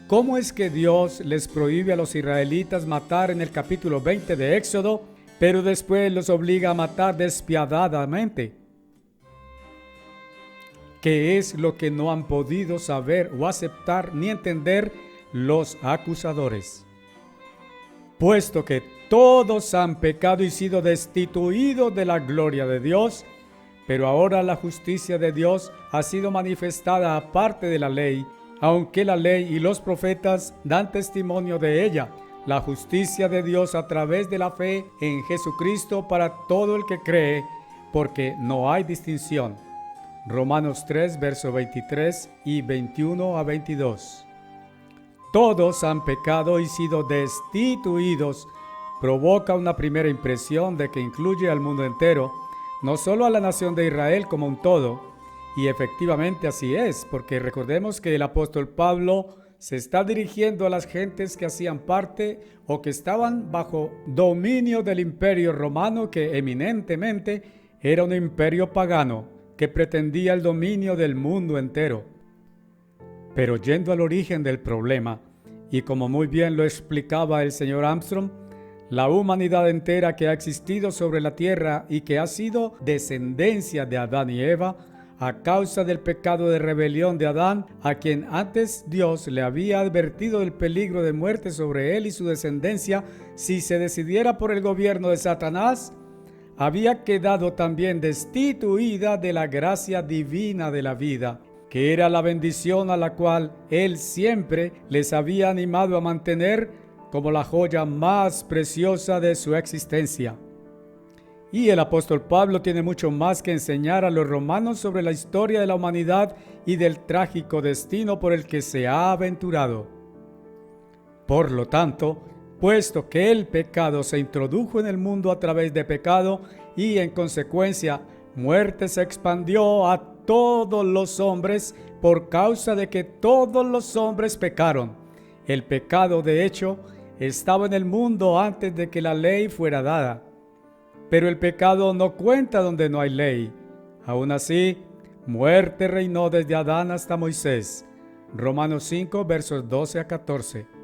¿cómo es que Dios les prohíbe a los israelitas matar en el capítulo 20 de Éxodo, pero después los obliga a matar despiadadamente? que es lo que no han podido saber o aceptar ni entender los acusadores. Puesto que todos han pecado y sido destituidos de la gloria de Dios, pero ahora la justicia de Dios ha sido manifestada aparte de la ley, aunque la ley y los profetas dan testimonio de ella, la justicia de Dios a través de la fe en Jesucristo para todo el que cree, porque no hay distinción. Romanos 3, versos 23 y 21 a 22. Todos han pecado y sido destituidos. Provoca una primera impresión de que incluye al mundo entero, no solo a la nación de Israel como un todo. Y efectivamente así es, porque recordemos que el apóstol Pablo se está dirigiendo a las gentes que hacían parte o que estaban bajo dominio del imperio romano, que eminentemente era un imperio pagano que pretendía el dominio del mundo entero. Pero yendo al origen del problema, y como muy bien lo explicaba el señor Armstrong, la humanidad entera que ha existido sobre la tierra y que ha sido descendencia de Adán y Eva, a causa del pecado de rebelión de Adán, a quien antes Dios le había advertido del peligro de muerte sobre él y su descendencia si se decidiera por el gobierno de Satanás, había quedado también destituida de la gracia divina de la vida, que era la bendición a la cual él siempre les había animado a mantener como la joya más preciosa de su existencia. Y el apóstol Pablo tiene mucho más que enseñar a los romanos sobre la historia de la humanidad y del trágico destino por el que se ha aventurado. Por lo tanto, puesto que el pecado se introdujo en el mundo a través de pecado y en consecuencia muerte se expandió a todos los hombres por causa de que todos los hombres pecaron. El pecado, de hecho, estaba en el mundo antes de que la ley fuera dada. Pero el pecado no cuenta donde no hay ley. Aún así, muerte reinó desde Adán hasta Moisés. Romanos 5, versos 12 a 14.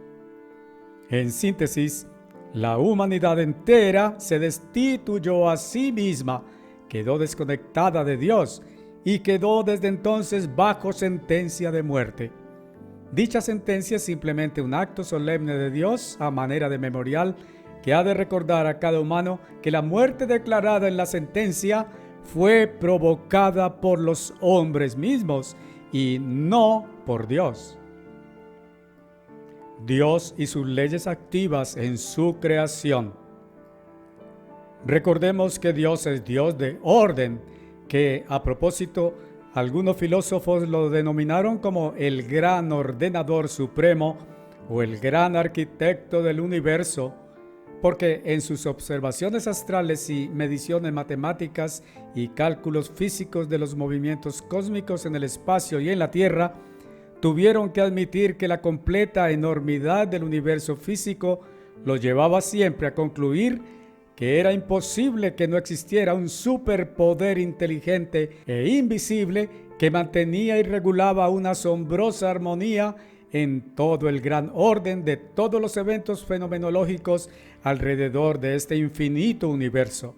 En síntesis, la humanidad entera se destituyó a sí misma, quedó desconectada de Dios y quedó desde entonces bajo sentencia de muerte. Dicha sentencia es simplemente un acto solemne de Dios a manera de memorial que ha de recordar a cada humano que la muerte declarada en la sentencia fue provocada por los hombres mismos y no por Dios. Dios y sus leyes activas en su creación. Recordemos que Dios es Dios de orden, que a propósito algunos filósofos lo denominaron como el gran ordenador supremo o el gran arquitecto del universo, porque en sus observaciones astrales y mediciones matemáticas y cálculos físicos de los movimientos cósmicos en el espacio y en la Tierra, tuvieron que admitir que la completa enormidad del universo físico lo llevaba siempre a concluir que era imposible que no existiera un superpoder inteligente e invisible que mantenía y regulaba una asombrosa armonía en todo el gran orden de todos los eventos fenomenológicos alrededor de este infinito universo.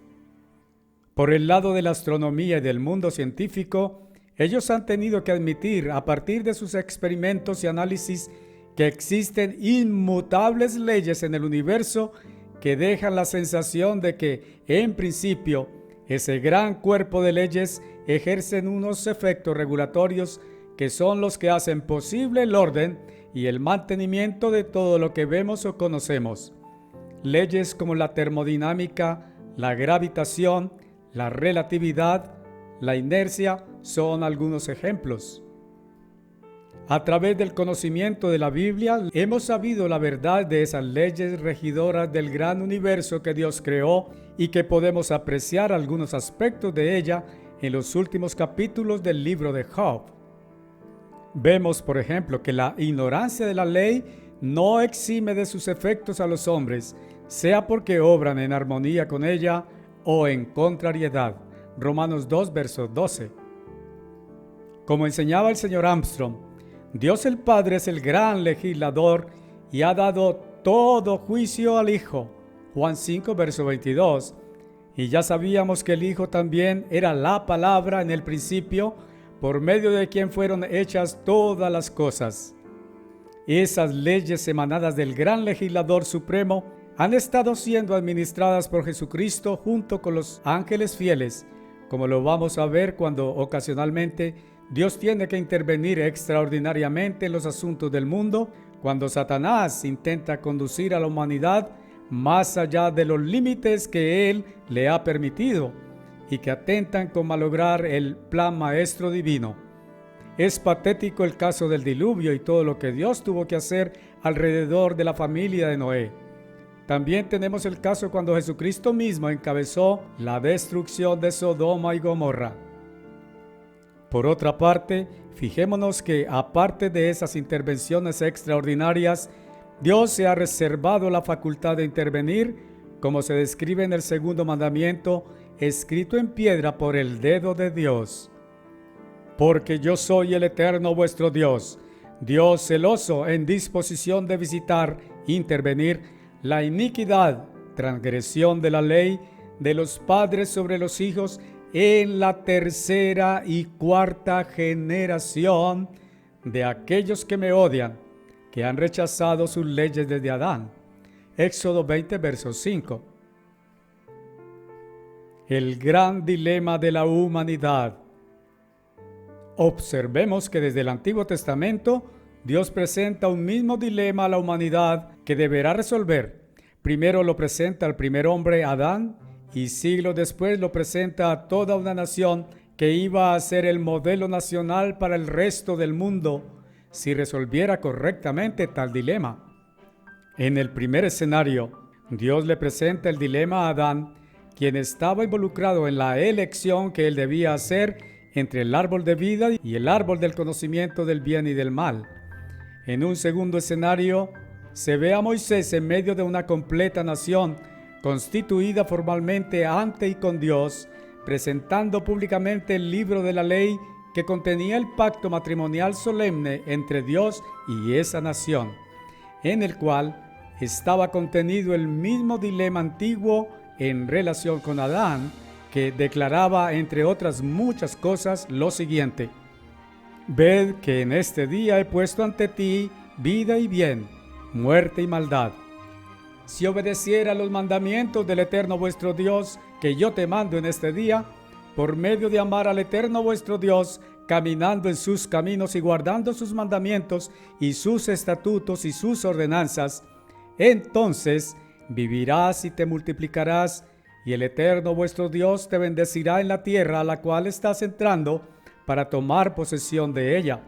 Por el lado de la astronomía y del mundo científico, ellos han tenido que admitir, a partir de sus experimentos y análisis, que existen inmutables leyes en el universo que dejan la sensación de que, en principio, ese gran cuerpo de leyes ejercen unos efectos regulatorios que son los que hacen posible el orden y el mantenimiento de todo lo que vemos o conocemos. Leyes como la termodinámica, la gravitación, la relatividad, la inercia son algunos ejemplos. A través del conocimiento de la Biblia hemos sabido la verdad de esas leyes regidoras del gran universo que Dios creó y que podemos apreciar algunos aspectos de ella en los últimos capítulos del libro de Job. Vemos, por ejemplo, que la ignorancia de la ley no exime de sus efectos a los hombres, sea porque obran en armonía con ella o en contrariedad. Romanos 2, verso 12. Como enseñaba el señor Armstrong, Dios el Padre es el gran legislador y ha dado todo juicio al Hijo. Juan 5, verso 22. Y ya sabíamos que el Hijo también era la palabra en el principio, por medio de quien fueron hechas todas las cosas. Esas leyes emanadas del gran legislador supremo han estado siendo administradas por Jesucristo junto con los ángeles fieles, como lo vamos a ver cuando ocasionalmente Dios tiene que intervenir extraordinariamente en los asuntos del mundo, cuando Satanás intenta conducir a la humanidad más allá de los límites que Él le ha permitido y que atentan con malograr el plan maestro divino. Es patético el caso del diluvio y todo lo que Dios tuvo que hacer alrededor de la familia de Noé. También tenemos el caso cuando Jesucristo mismo encabezó la destrucción de Sodoma y Gomorra. Por otra parte, fijémonos que aparte de esas intervenciones extraordinarias, Dios se ha reservado la facultad de intervenir, como se describe en el segundo mandamiento, escrito en piedra por el dedo de Dios. Porque yo soy el Eterno vuestro Dios, Dios celoso en disposición de visitar, intervenir la iniquidad, transgresión de la ley de los padres sobre los hijos en la tercera y cuarta generación de aquellos que me odian, que han rechazado sus leyes desde Adán. Éxodo 20, verso 5. El gran dilema de la humanidad. Observemos que desde el Antiguo Testamento Dios presenta un mismo dilema a la humanidad que deberá resolver. Primero lo presenta al primer hombre, Adán, y siglos después lo presenta a toda una nación que iba a ser el modelo nacional para el resto del mundo si resolviera correctamente tal dilema. En el primer escenario, Dios le presenta el dilema a Adán, quien estaba involucrado en la elección que él debía hacer entre el árbol de vida y el árbol del conocimiento del bien y del mal. En un segundo escenario, se ve a Moisés en medio de una completa nación, constituida formalmente ante y con Dios, presentando públicamente el libro de la ley que contenía el pacto matrimonial solemne entre Dios y esa nación, en el cual estaba contenido el mismo dilema antiguo en relación con Adán, que declaraba, entre otras muchas cosas, lo siguiente: ved que en este día he puesto ante ti vida y bien, muerte y maldad. Si obedeciera los mandamientos del Eterno vuestro Dios, que yo te mando en este día, por medio de amar al Eterno vuestro Dios, caminando en sus caminos y guardando sus mandamientos y sus estatutos y sus ordenanzas, entonces vivirás y te multiplicarás, y el Eterno vuestro Dios te bendecirá en la tierra a la cual estás entrando para tomar posesión de ella.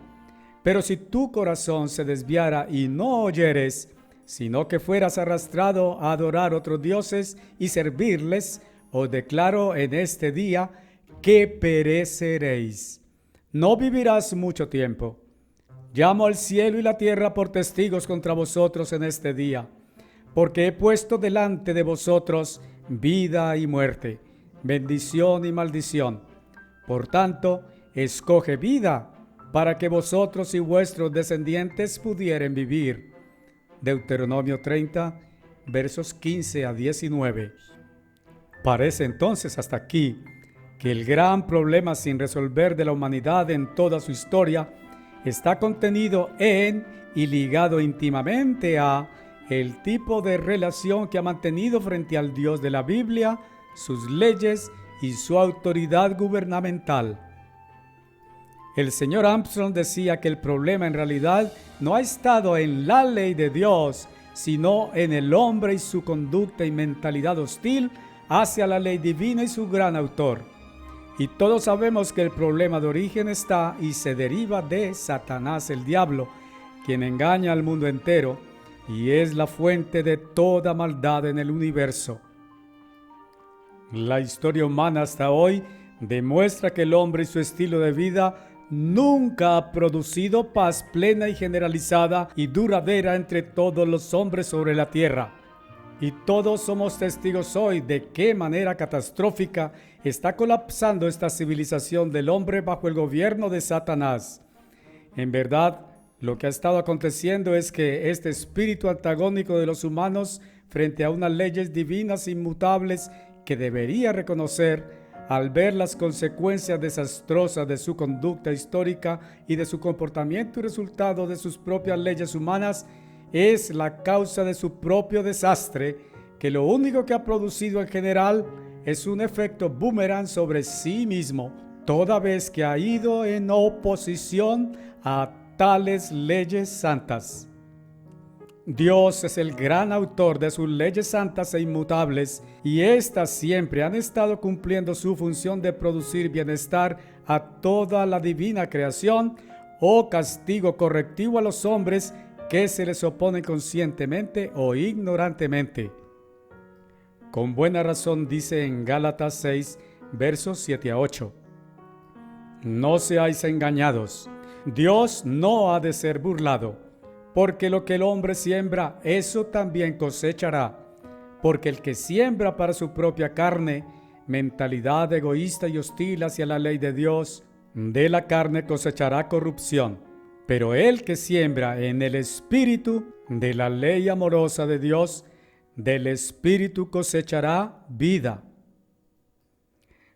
Pero si tu corazón se desviara y no oyeres, sino que fueras arrastrado a adorar otros dioses y servirles, os declaro en este día que pereceréis. No vivirás mucho tiempo. Llamo al cielo y la tierra por testigos contra vosotros en este día, porque he puesto delante de vosotros vida y muerte, bendición y maldición. Por tanto, escoge vida, para que vosotros y vuestros descendientes pudieren vivir. Deuteronomio 30, versos 15 a 19. Parece entonces hasta aquí que el gran problema sin resolver de la humanidad en toda su historia está contenido en y ligado íntimamente a el tipo de relación que ha mantenido frente al Dios de la Biblia, sus leyes y su autoridad gubernamental. El señor Armstrong decía que el problema en realidad no ha estado en la ley de Dios, sino en el hombre y su conducta y mentalidad hostil hacia la ley divina y su gran autor. Y todos sabemos que el problema de origen está y se deriva de Satanás el diablo, quien engaña al mundo entero y es la fuente de toda maldad en el universo. La historia humana hasta hoy demuestra que el hombre y su estilo de vida nunca ha producido paz plena y generalizada y duradera entre todos los hombres sobre la tierra. Y todos somos testigos hoy de qué manera catastrófica está colapsando esta civilización del hombre bajo el gobierno de Satanás. En verdad, lo que ha estado aconteciendo es que este espíritu antagónico de los humanos frente a unas leyes divinas inmutables que debería reconocer, al ver las consecuencias desastrosas de su conducta histórica y de su comportamiento y resultado de sus propias leyes humanas, es la causa de su propio desastre, que lo único que ha producido en general es un efecto boomerang sobre sí mismo, toda vez que ha ido en oposición a tales leyes santas. Dios es el gran autor de sus leyes santas e inmutables, y éstas siempre han estado cumpliendo su función de producir bienestar a toda la divina creación, o castigo correctivo a los hombres que se les oponen conscientemente o ignorantemente. Con buena razón dice en Gálatas 6, versos 7 a 8. No seáis engañados, Dios no ha de ser burlado, porque lo que el hombre siembra, eso también cosechará. Porque el que siembra para su propia carne, mentalidad egoísta y hostil hacia la ley de Dios, de la carne cosechará corrupción. Pero el que siembra en el espíritu de la ley amorosa de Dios, del espíritu cosechará vida.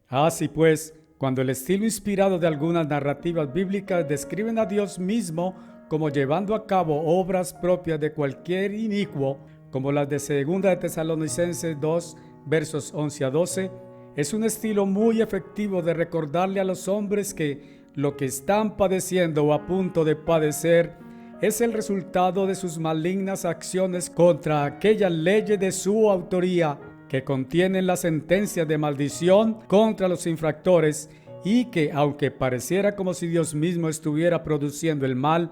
Así pues, cuando el estilo inspirado de algunas narrativas bíblicas describen a Dios mismo como llevando a cabo obras propias de cualquier inicuo, como las de 2 de Tesalonicenses 2, versos 11 a 12, es un estilo muy efectivo de recordarle a los hombres que lo que están padeciendo o a punto de padecer es el resultado de sus malignas acciones contra aquellas leyes de su autoría que contienen la sentencia de maldición contra los infractores, y que, aunque pareciera como si Dios mismo estuviera produciendo el mal,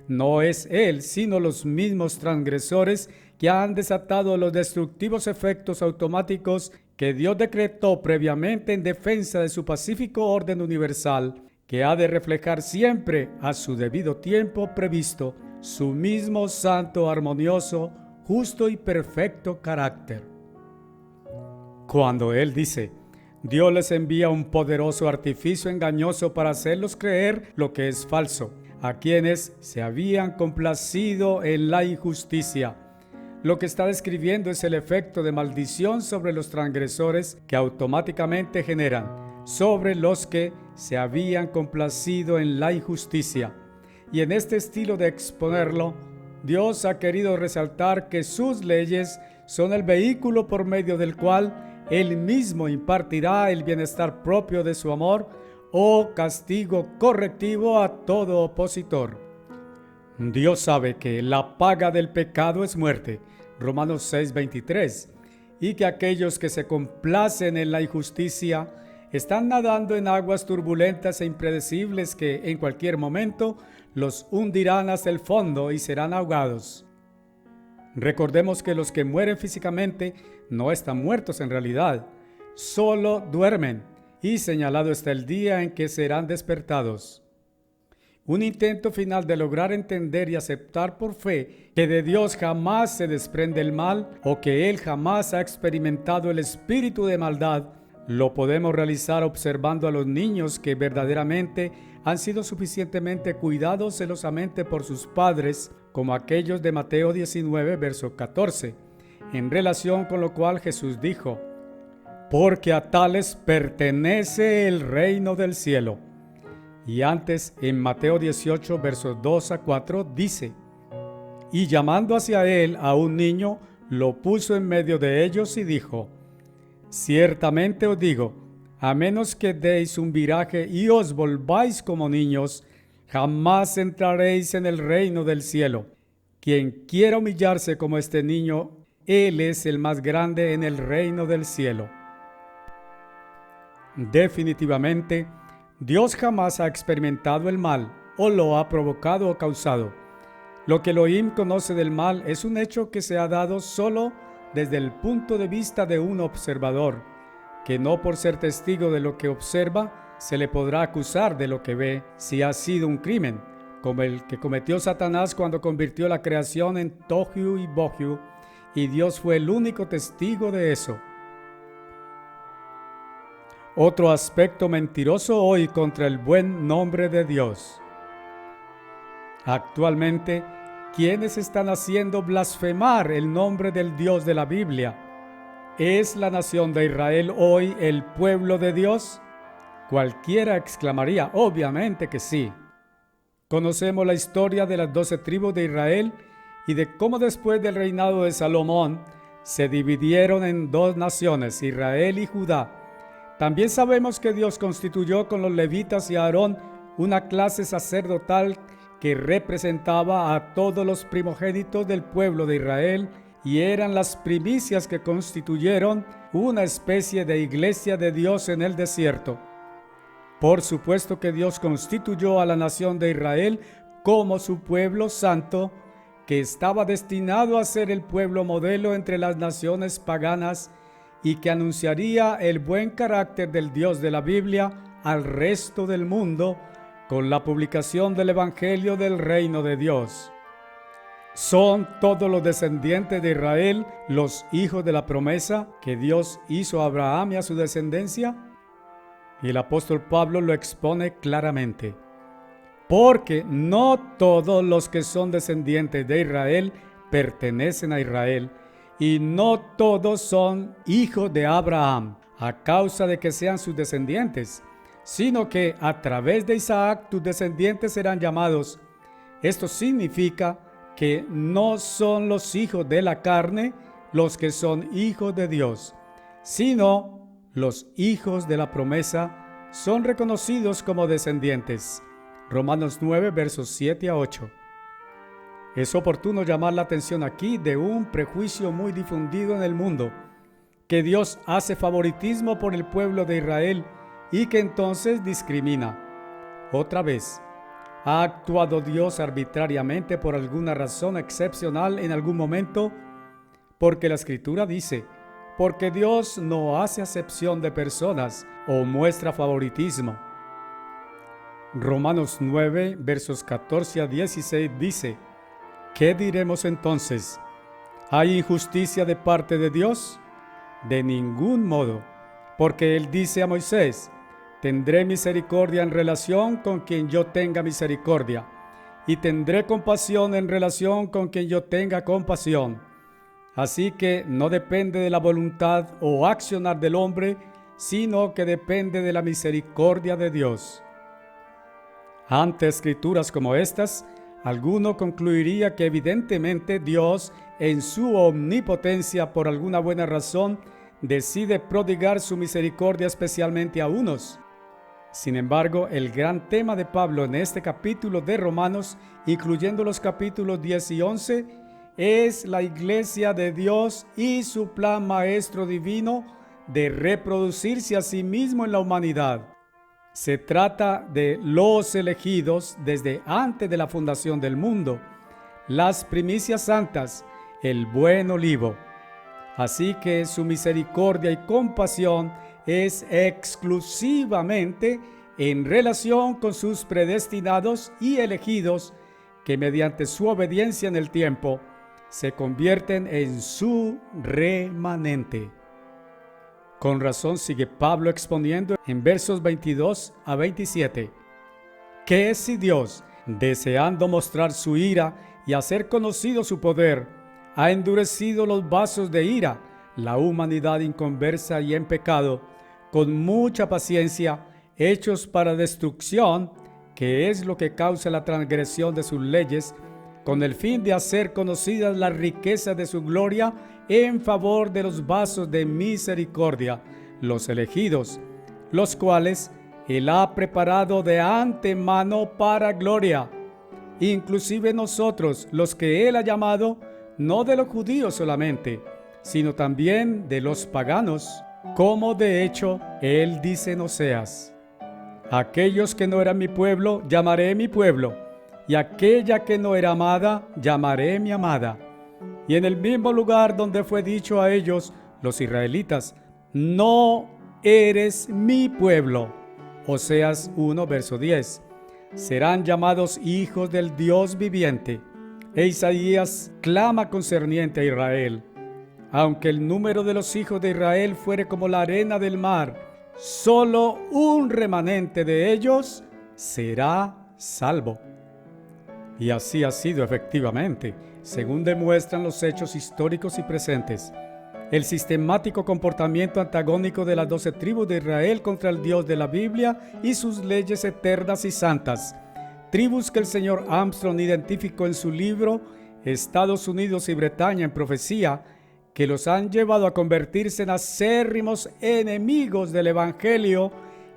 no es Él, sino los mismos transgresores que han desatado los destructivos efectos automáticos que Dios decretó previamente en defensa de su pacífico orden universal, que ha de reflejar siempre a su debido tiempo previsto su mismo santo, armonioso, justo y perfecto carácter. Cuando Él dice: Dios les envía un poderoso artificio engañoso para hacerlos creer lo que es falso, a quienes se habían complacido en la injusticia. Lo que está describiendo es el efecto de maldición sobre los transgresores que automáticamente generan sobre los que se habían complacido en la injusticia. Y en este estilo de exponerlo, Dios ha querido resaltar que sus leyes son el vehículo por medio del cual Él mismo impartirá el bienestar propio de su amor o castigo correctivo a todo opositor. Dios sabe que la paga del pecado es muerte, Romanos 6:23, y que aquellos que se complacen en la injusticia están nadando en aguas turbulentas e impredecibles que en cualquier momento los hundirán hasta el fondo y serán ahogados. Recordemos que los que mueren físicamente no están muertos en realidad, solo duermen, y señalado está el día en que serán despertados. Un intento final de lograr entender y aceptar por fe que de Dios jamás se desprende el mal, o que Él jamás ha experimentado el espíritu de maldad, lo podemos realizar observando a los niños que verdaderamente han sido suficientemente cuidados celosamente por sus padres, como aquellos de Mateo 19, verso 14, en relación con lo cual Jesús dijo: porque a tales pertenece el reino del cielo. Y antes, en Mateo 18, versos 2 a 4, dice: y llamando hacia él a un niño, lo puso en medio de ellos y dijo: ciertamente os digo, a menos que deis un viraje y os volváis como niños, jamás entraréis en el reino del cielo. Quien quiera humillarse como este niño, él es el más grande en el reino del cielo. Definitivamente, Dios jamás ha experimentado el mal, o lo ha provocado o causado. Lo que Elohim conoce del mal es un hecho que se ha dado solo desde el punto de vista de un observador, que no por ser testigo de lo que observa, se le podrá acusar de lo que ve si ha sido un crimen, como el que cometió Satanás cuando convirtió la creación en tohu y bohu, y Dios fue el único testigo de eso. Otro aspecto mentiroso hoy contra el buen nombre de Dios. Actualmente, ¿quiénes están haciendo blasfemar el nombre del Dios de la Biblia? ¿Es la nación de Israel hoy el pueblo de Dios? Cualquiera exclamaría, obviamente que sí. Conocemos la historia de las 12 tribus de Israel y de cómo después del reinado de Salomón se dividieron en dos naciones, Israel y Judá. También sabemos que Dios constituyó con los levitas y Aarón una clase sacerdotal que representaba a todos los primogénitos del pueblo de Israel y eran las primicias que constituyeron una especie de iglesia de Dios en el desierto. Por supuesto que Dios constituyó a la nación de Israel como su pueblo santo, que estaba destinado a ser el pueblo modelo entre las naciones paganas y que anunciaría el buen carácter del Dios de la Biblia al resto del mundo con la publicación del Evangelio del Reino de Dios. ¿Son todos los descendientes de Israel los hijos de la promesa que Dios hizo a Abraham y a su descendencia? Y el apóstol Pablo lo expone claramente. Porque no todos los que son descendientes de Israel pertenecen a Israel, y no todos son hijos de Abraham a causa de que sean sus descendientes, sino que a través de Isaac tus descendientes serán llamados. Esto significa que no son los hijos de la carne los que son hijos de Dios, sino los hijos de la promesa son reconocidos como descendientes. Romanos 9, versos 7 a 8. Es oportuno llamar la atención aquí de un prejuicio muy difundido en el mundo, que Dios hace favoritismo por el pueblo de Israel y que entonces discrimina. Otra vez, ¿ha actuado Dios arbitrariamente por alguna razón excepcional en algún momento? Porque la Escritura dice, porque Dios no hace acepción de personas o muestra favoritismo. Romanos 9, versos 14 a 16 dice, ¿qué diremos entonces? ¿Hay injusticia de parte de Dios? De ningún modo, porque Él dice a Moisés, tendré misericordia en relación con quien yo tenga misericordia, y tendré compasión en relación con quien yo tenga compasión. Así que no depende de la voluntad o accionar del hombre, sino que depende de la misericordia de Dios. Ante escrituras como estas, alguno concluiría que evidentemente Dios, en su omnipotencia, por alguna buena razón, decide prodigar su misericordia especialmente a unos. Sin embargo, el gran tema de Pablo en este capítulo de Romanos, incluyendo los capítulos 10 y 11, es la iglesia de Dios y su plan maestro divino de reproducirse a sí mismo en la humanidad. Se trata de los elegidos desde antes de la fundación del mundo, las primicias santas, el buen olivo. Así que su misericordia y compasión es exclusivamente en relación con sus predestinados y elegidos que mediante su obediencia en el tiempo se convierten en su remanente. Con razón sigue Pablo exponiendo en versos 22 a 27. ¿Qué es si Dios, deseando mostrar su ira y hacer conocido su poder, ha endurecido los vasos de ira, la humanidad inconversa y en pecado, con mucha paciencia, hechos para destrucción, que es lo que causa la transgresión de sus leyes, con el fin de hacer conocidas las riquezas de su gloria en favor de los vasos de misericordia, los elegidos, los cuales Él ha preparado de antemano para gloria, inclusive nosotros, los que Él ha llamado, no de los judíos solamente, sino también de los paganos, como de hecho Él dice en Oseas, aquellos que no eran mi pueblo, llamaré mi pueblo, y aquella que no era amada, llamaré mi amada. Y en el mismo lugar donde fue dicho a ellos, los israelitas, no eres mi pueblo. Oseas 1, verso 10. Serán llamados hijos del Dios viviente. E Isaías clama concerniente a Israel. Aunque el número de los hijos de Israel fuere como la arena del mar, solo un remanente de ellos será salvo. Y así ha sido efectivamente, según demuestran los hechos históricos y presentes. el sistemático comportamiento antagónico de las 12 tribus de Israel contra el Dios de la Biblia y sus leyes eternas y santas. Tribus que el señor Armstrong identificó en su libro Estados Unidos y Bretaña en profecía, que los han llevado a convertirse en acérrimos enemigos del Evangelio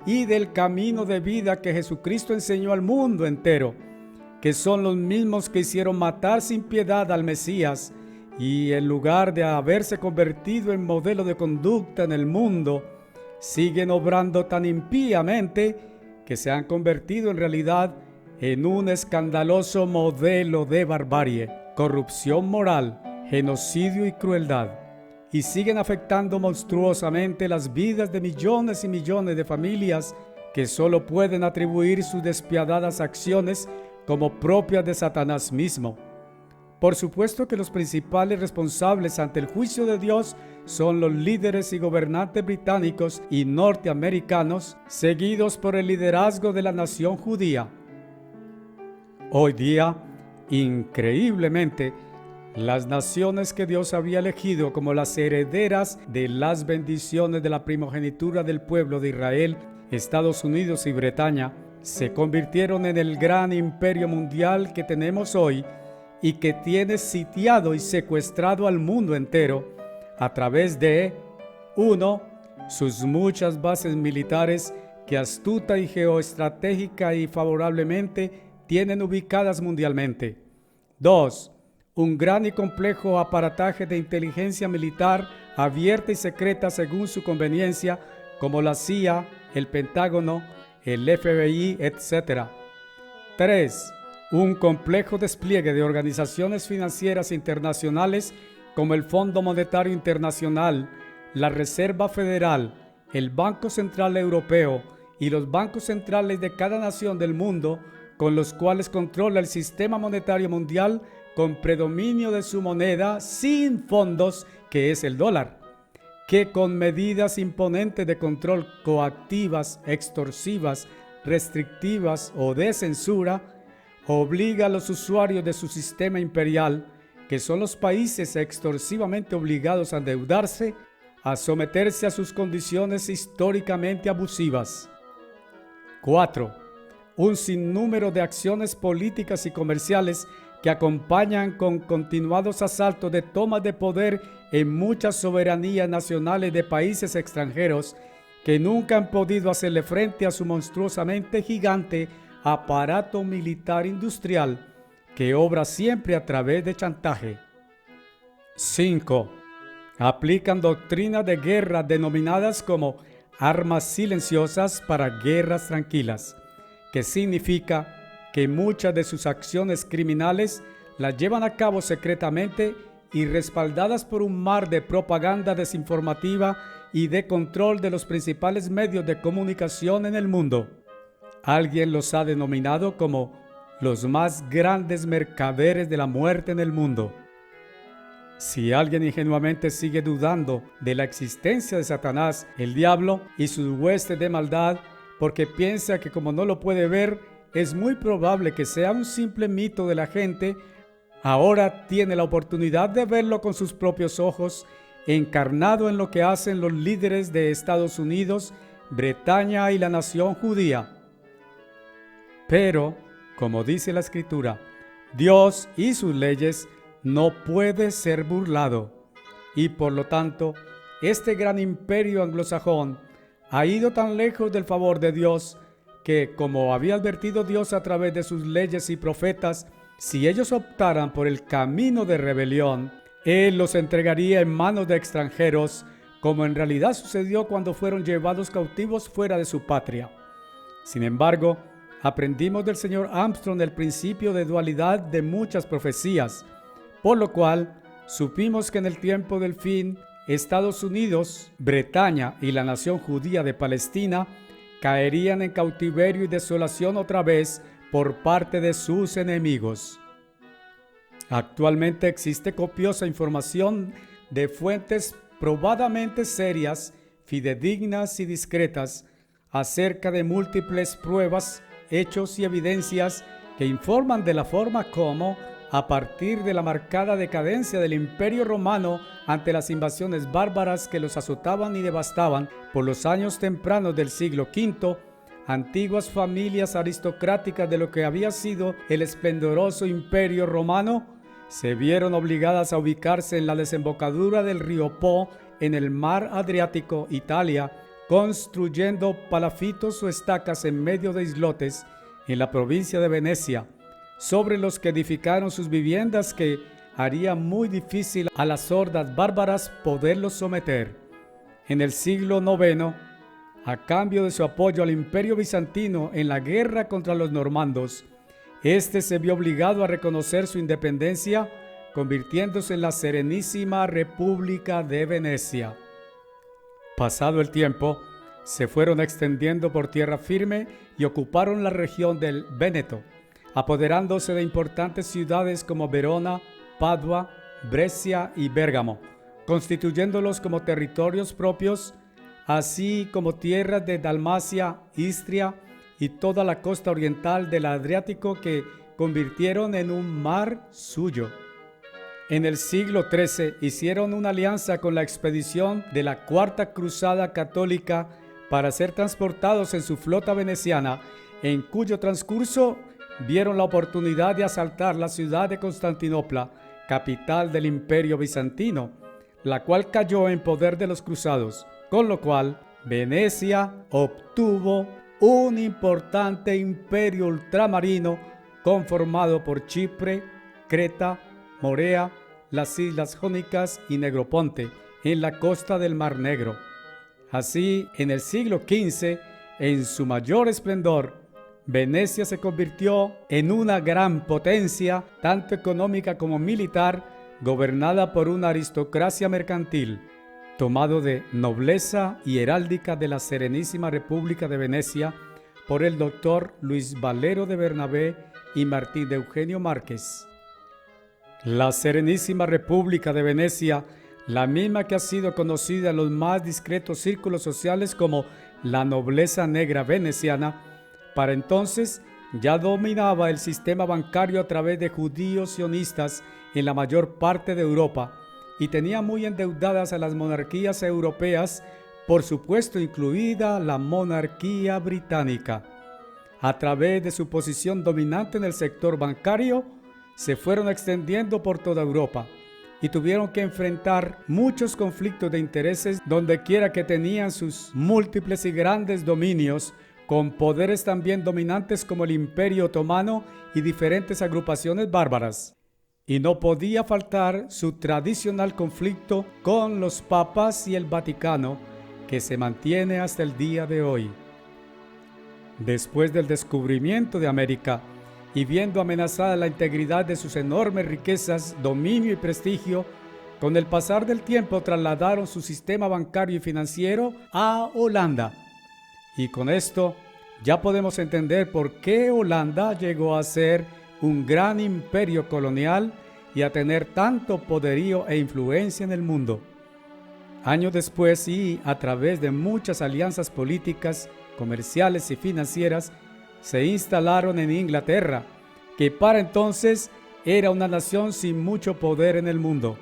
y del camino de vida que Jesucristo enseñó al mundo entero, que son los mismos que hicieron matar sin piedad al Mesías, y en lugar de haberse convertido en modelo de conducta en el mundo, siguen obrando tan impíamente que se han convertido en realidad en un escandaloso modelo de barbarie, corrupción moral, genocidio y crueldad, y siguen afectando monstruosamente las vidas de millones y millones de familias que solo pueden atribuir sus despiadadas acciones como propias de Satanás mismo. Por supuesto que los principales responsables ante el juicio de Dios son los líderes y gobernantes británicos y norteamericanos, seguidos por el liderazgo de la nación judía. Hoy día, increíblemente, las naciones que Dios había elegido como las herederas de las bendiciones de la primogenitura del pueblo de Israel, Estados Unidos y Bretaña, se convirtieron en el gran imperio mundial que tenemos hoy y que tiene sitiado y secuestrado al mundo entero a través de 1. Sus muchas bases militares que astuta y geoestratégica y favorablemente tienen ubicadas mundialmente. 2. Un gran y complejo aparataje de inteligencia militar abierta y secreta según su conveniencia, como la CIA, el Pentágono, el FBI, etc. 3. Un complejo despliegue de organizaciones financieras internacionales como el Fondo Monetario Internacional, la Reserva Federal, el Banco Central Europeo y los bancos centrales de cada nación del mundo, con los cuales controla el sistema monetario mundial con predominio de su moneda sin fondos, que es el dólar, que con medidas imponentes de control coactivas, extorsivas, restrictivas o de censura, obliga a los usuarios de su sistema imperial, que son los países extorsivamente obligados a endeudarse, a someterse a sus condiciones históricamente abusivas. 4. Un sinnúmero de acciones políticas y comerciales que acompañan con continuados asaltos de tomas de poder en muchas soberanías nacionales de países extranjeros que nunca han podido hacerle frente a su monstruosamente gigante aparato militar industrial que obra siempre a través de chantaje. 5. Aplican doctrinas de guerra denominadas como armas silenciosas para guerras tranquilas, que significa que muchas de sus acciones criminales las llevan a cabo secretamente y respaldadas por un mar de propaganda desinformativa y de control de los principales medios de comunicación en el mundo. Alguien los ha denominado como los más grandes mercaderes de la muerte en el mundo. Si alguien ingenuamente sigue dudando de la existencia de Satanás, el diablo y sus huestes de maldad, porque piensa que como no lo puede ver, es muy probable que sea un simple mito de la gente, ahora tiene la oportunidad de verlo con sus propios ojos, encarnado en lo que hacen los líderes de Estados Unidos, Bretaña y la nación judía. Pero, como dice la Escritura, Dios y sus leyes no puede ser burlado, y por lo tanto, este gran imperio anglosajón ha ido tan lejos del favor de Dios que, como había advertido Dios a través de sus leyes y profetas, si ellos optaran por el camino de rebelión, Él los entregaría en manos de extranjeros, como en realidad sucedió cuando fueron llevados cautivos fuera de su patria. Sin embargo, aprendimos del señor Armstrong el principio de dualidad de muchas profecías, por lo cual supimos que en el tiempo del fin, Estados Unidos, Bretaña y la nación judía de Palestina caerían en cautiverio y desolación otra vez por parte de sus enemigos. Actualmente existe copiosa información de fuentes probadamente serias, fidedignas y discretas acerca de múltiples pruebas, hechos y evidencias que informan de la forma como, a partir de la marcada decadencia del Imperio Romano ante las invasiones bárbaras que los azotaban y devastaban por los años tempranos del siglo V, antiguas familias aristocráticas de lo que había sido el esplendoroso Imperio Romano se vieron obligadas a ubicarse en la desembocadura del río Po en el mar Adriático, Italia, construyendo palafitos o estacas en medio de islotes en la provincia de Venecia, sobre los que edificaron sus viviendas que haría muy difícil a las hordas bárbaras poderlos someter. En el siglo IX, a cambio de su apoyo al Imperio Bizantino en la guerra contra los normandos, este se vio obligado a reconocer su independencia, convirtiéndose en la Serenísima República de Venecia. Pasado el tiempo, se fueron extendiendo por tierra firme y ocuparon la región del Véneto, apoderándose de importantes ciudades como Verona, Padua, Brescia y Bérgamo, constituyéndolos como territorios propios, así como tierras de Dalmacia, Istria y toda la costa oriental del Adriático que convirtieron en un mar suyo. En el siglo XIII hicieron una alianza con la expedición de la Cuarta Cruzada Católica para ser transportados en su flota veneciana, en cuyo transcurso vieron la oportunidad de asaltar la ciudad de Constantinopla, capital del Imperio Bizantino, la cual cayó en poder de los cruzados, con lo cual Venecia obtuvo un importante imperio ultramarino conformado por Chipre, Creta, Morea, las islas Jónicas y Negroponte, en la costa del Mar Negro. Así, en el siglo XV, en su mayor esplendor, Venecia se convirtió en una gran potencia, tanto económica como militar, gobernada por una aristocracia mercantil, tomado de nobleza y heráldica de la Serenísima República de Venecia por el doctor Luis Valero de Bernabé y Martín de Eugenio Márquez. La Serenísima República de Venecia, la misma que ha sido conocida en los más discretos círculos sociales como la nobleza negra veneciana, para entonces ya dominaba el sistema bancario a través de judíos sionistas en la mayor parte de Europa y tenía muy endeudadas a las monarquías europeas, por supuesto incluida la monarquía británica. A través de su posición dominante en el sector bancario, se fueron extendiendo por toda Europa y tuvieron que enfrentar muchos conflictos de intereses donde quiera que tenían sus múltiples y grandes dominios, con poderes también dominantes como el Imperio Otomano y diferentes agrupaciones bárbaras. Y no podía faltar su tradicional conflicto con los papas y el Vaticano, que se mantiene hasta el día de hoy. Después del descubrimiento de América, y viendo amenazada la integridad de sus enormes riquezas, dominio y prestigio, con el pasar del tiempo trasladaron su sistema bancario y financiero a Holanda. Y con esto ya podemos entender por qué Holanda llegó a ser un gran imperio colonial y a tener tanto poderío e influencia en el mundo. Años después y a través de muchas alianzas políticas, comerciales y financieras, se instalaron en Inglaterra, que para entonces era una nación sin mucho poder en el mundo.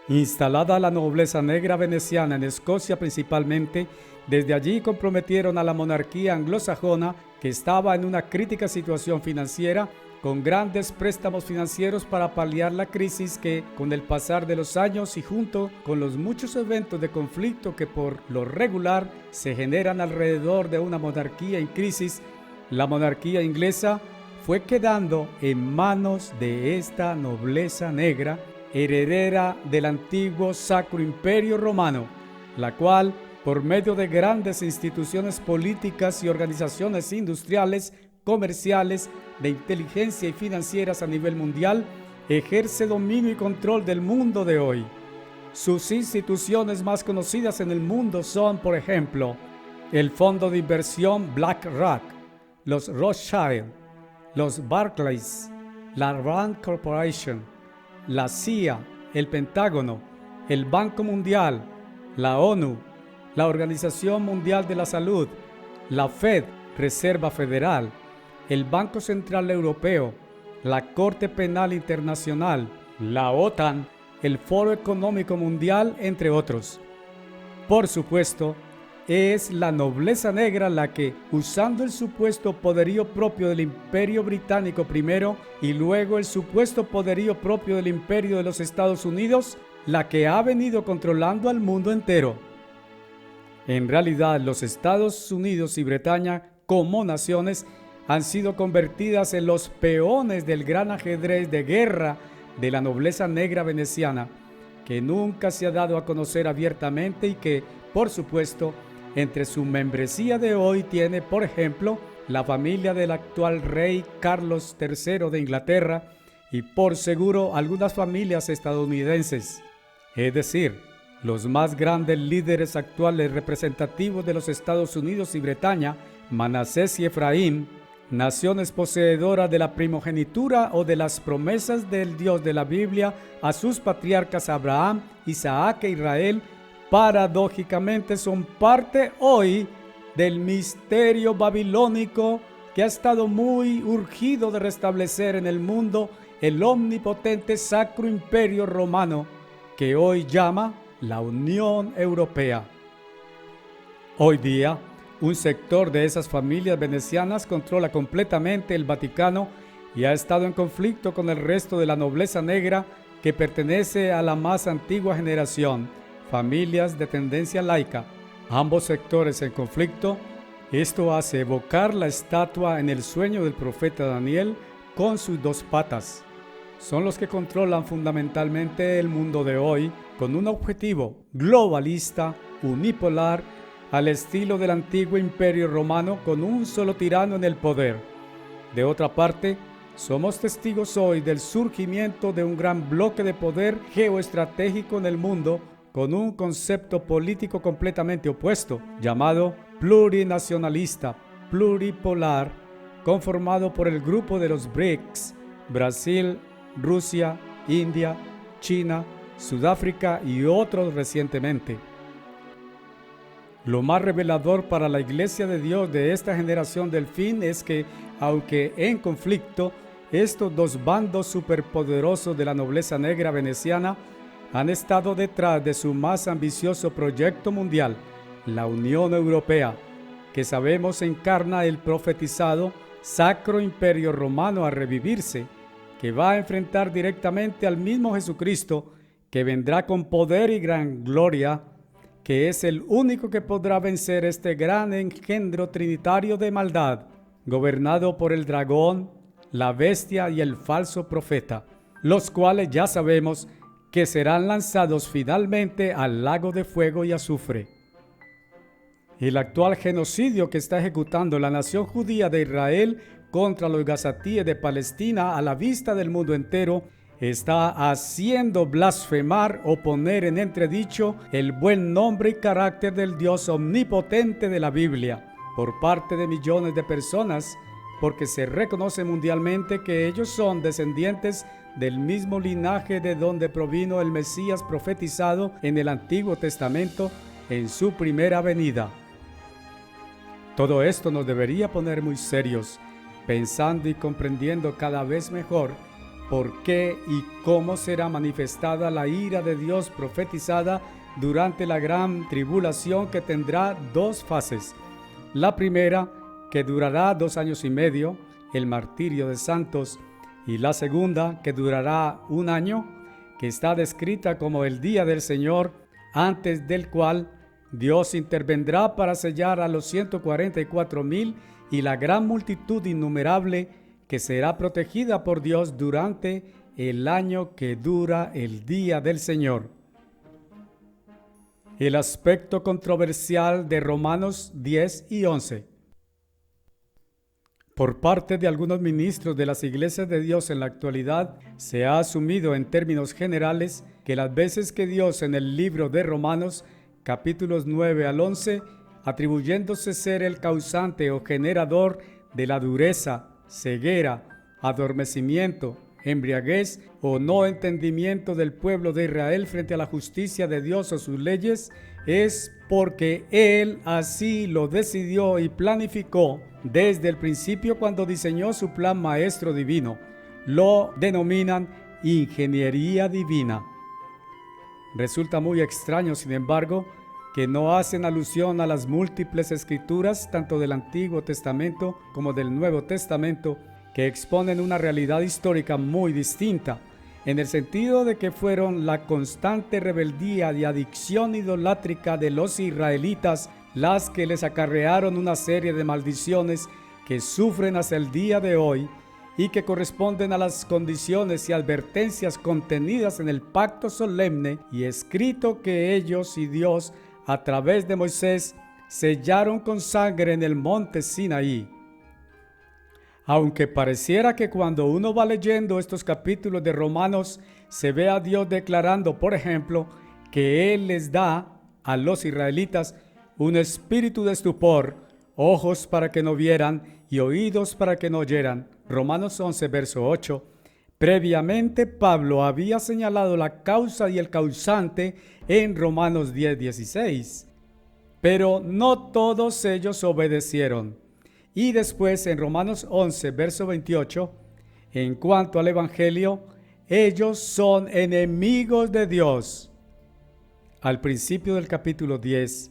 Instalada la nobleza negra veneciana en Escocia principalmente, desde allí comprometieron a la monarquía anglosajona, que estaba en una crítica situación financiera, con grandes préstamos financieros para paliar la crisis que, con el pasar de los años y junto con los muchos eventos de conflicto que por lo regular se generan alrededor de una monarquía en crisis, la monarquía inglesa fue quedando en manos de esta nobleza negra, heredera del antiguo Sacro Imperio Romano, la cual, por medio de grandes instituciones políticas y organizaciones industriales, comerciales, de inteligencia y financieras a nivel mundial, ejerce dominio y control del mundo de hoy. Sus instituciones más conocidas en el mundo son, por ejemplo, el fondo de inversión BlackRock, los Rothschild, los Barclays, la Rand Corporation, la CIA, el Pentágono, el Banco Mundial, la ONU, la Organización Mundial de la Salud, la Fed, Reserva Federal, el Banco Central Europeo, la Corte Penal Internacional, la OTAN, el Foro Económico Mundial, entre otros. Por supuesto, es la nobleza negra la que, usando el supuesto poderío propio del Imperio Británico primero y luego el supuesto poderío propio del Imperio de los Estados Unidos, la que ha venido controlando al mundo entero. En realidad, los Estados Unidos y Bretaña, como naciones, han sido convertidas en los peones del gran ajedrez de guerra de la nobleza negra veneciana, que nunca se ha dado a conocer abiertamente y que, por supuesto, entre su membresía de hoy tiene, por ejemplo, la familia del actual rey Carlos III de Inglaterra y, por seguro, algunas familias estadounidenses. Es decir, los más grandes líderes actuales representativos de los Estados Unidos y Bretaña, Manasés y Efraín, naciones poseedoras de la primogenitura o de las promesas del Dios de la Biblia a sus patriarcas Abraham, Isaac e Israel, paradójicamente son parte hoy del misterio babilónico que ha estado muy urgido de restablecer en el mundo el omnipotente Sacro Imperio Romano, que hoy llama la Unión Europea. Hoy día, un sector de esas familias venecianas controla completamente el Vaticano y ha estado en conflicto con el resto de la nobleza negra que pertenece a la más antigua generación, familias de tendencia laica. Ambos sectores en conflicto. Esto hace evocar la estatua en el sueño del profeta Daniel con sus dos patas. Son los que controlan fundamentalmente el mundo de hoy con un objetivo globalista, unipolar, al estilo del antiguo Imperio Romano, con un solo tirano en el poder. De otra parte, somos testigos hoy del surgimiento de un gran bloque de poder geoestratégico en el mundo con un concepto político completamente opuesto, llamado plurinacionalista, pluripolar, conformado por el grupo de los BRICS, Brasil, Rusia, India, China, Sudáfrica y otros recientemente. Lo más revelador para la Iglesia de Dios de esta generación del fin es que, aunque en conflicto, estos dos bandos superpoderosos de la nobleza negra veneciana han estado detrás de su más ambicioso proyecto mundial, la Unión Europea, que sabemos encarna el profetizado Sacro Imperio Romano a revivirse, que va a enfrentar directamente al mismo Jesucristo, que vendrá con poder y gran gloria, que es el único que podrá vencer este gran engendro trinitario de maldad, gobernado por el dragón, la bestia y el falso profeta, los cuales ya sabemos que serán lanzados finalmente al lago de fuego y azufre. El actual genocidio que está ejecutando la nación judía de Israel contra los gazatíes de Palestina a la vista del mundo entero está haciendo blasfemar o poner en entredicho el buen nombre y carácter del Dios omnipotente de la Biblia por parte de millones de personas, porque se reconoce mundialmente que ellos son descendientes del mismo linaje de donde provino el Mesías profetizado en el Antiguo Testamento en su primera venida. Todo esto nos debería poner muy serios, pensando y comprendiendo cada vez mejor por qué y cómo será manifestada la ira de Dios profetizada durante la gran tribulación, que tendrá dos fases. La primera, que durará 2 años y medio, el martirio de santos, y la segunda, que durará 1 año, que está descrita como el día del Señor, antes del cual Dios intervendrá para sellar a los 144,000 y la gran multitud innumerable que será protegida por Dios durante el año que dura el día del Señor. El aspecto controversial de Romanos 10 y 11. Por parte de algunos ministros de las iglesias de Dios en la actualidad, se ha asumido en términos generales que las veces que Dios en el libro de Romanos, capítulos 9 al 11, atribuyéndose ser el causante o generador de la dureza, ceguera, adormecimiento, embriaguez o no entendimiento del pueblo de Israel frente a la justicia de Dios o sus leyes, es porque Él así lo decidió y planificó desde el principio cuando diseñó su plan maestro divino, lo denominan ingeniería divina. Resulta muy extraño, sin embargo, que no hacen alusión a las múltiples escrituras, tanto del Antiguo Testamento como del Nuevo Testamento, que exponen una realidad histórica muy distinta, en el sentido de que fueron la constante rebeldía y adicción idolátrica de los israelitas las que les acarrearon una serie de maldiciones que sufren hasta el día de hoy y que corresponden a las condiciones y advertencias contenidas en el pacto solemne y escrito que ellos y Dios, a través de Moisés, sellaron con sangre en el monte Sinaí. Aunque pareciera que cuando uno va leyendo estos capítulos de Romanos, se ve a Dios declarando, por ejemplo, que Él les da a los israelitas un espíritu de estupor, ojos para que no vieran y oídos para que no oyeran. Romanos 11, verso 8. Previamente, Pablo había señalado la causa y el causante en Romanos 10, 16. Pero no todos ellos obedecieron. Y después en Romanos 11, verso 28, en cuanto al Evangelio, ellos son enemigos de Dios. Al principio del capítulo 10,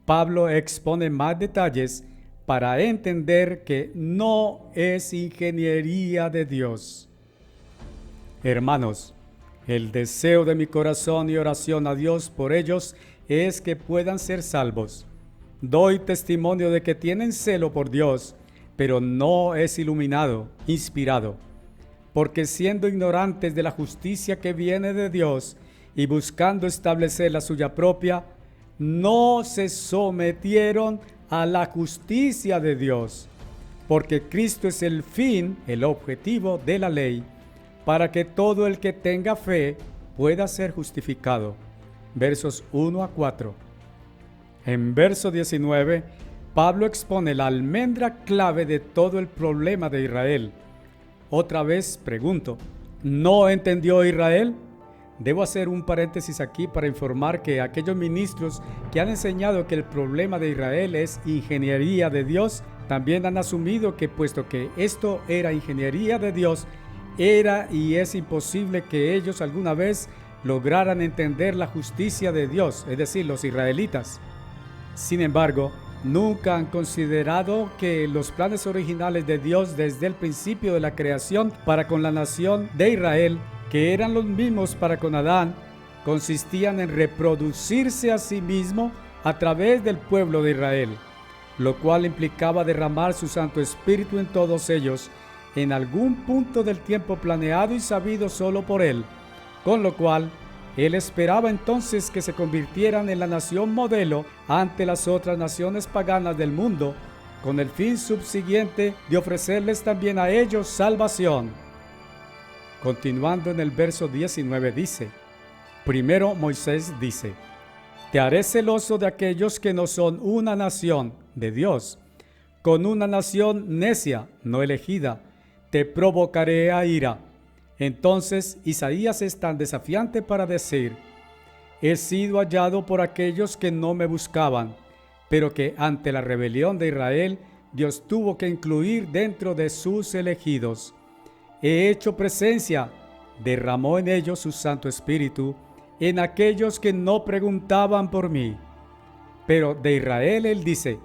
Pablo expone más detalles para entender que no es ingeniería de Dios. Hermanos, el deseo de mi corazón y oración a Dios por ellos es que puedan ser salvos. Doy testimonio de que tienen celo por Dios, pero no es iluminado, inspirado, porque siendo ignorantes de la justicia que viene de Dios y buscando establecer la suya propia, no se sometieron a la justicia de Dios, porque Cristo es el fin, el objetivo de la ley, para que todo el que tenga fe pueda ser justificado. Versos 1 a 4. En verso 19, Pablo expone la almendra clave de todo el problema de Israel. Otra vez pregunto, ¿no entendió Israel? Debo hacer un paréntesis aquí para informar que aquellos ministros que han enseñado que el problema de Israel es ingeniería de Dios, también han asumido que puesto que esto era ingeniería de Dios, era y es imposible que ellos alguna vez lograran entender la justicia de Dios, es decir, los israelitas. Sin embargo, nunca han considerado que los planes originales de Dios desde el principio de la creación para con la nación de Israel, que eran los mismos para con Adán, consistían en reproducirse a sí mismo a través del pueblo de Israel, lo cual implicaba derramar su Santo Espíritu en todos ellos, en algún punto del tiempo planeado y sabido solo por Él, con lo cual Él esperaba entonces que se convirtieran en la nación modelo ante las otras naciones paganas del mundo, con el fin subsiguiente de ofrecerles también a ellos salvación. Continuando en el verso 19 dice, primero Moisés dice, te haré celoso de aquellos que no son una nación de Dios, con una nación necia, no elegida, te provocaré a ira. Entonces Isaías es tan desafiante para decir, he sido hallado por aquellos que no me buscaban, pero que ante la rebelión de Israel, Dios tuvo que incluir dentro de sus elegidos. He hecho presencia, derramó en ellos su Santo Espíritu, en aquellos que no preguntaban por mí. Pero de Israel él dice,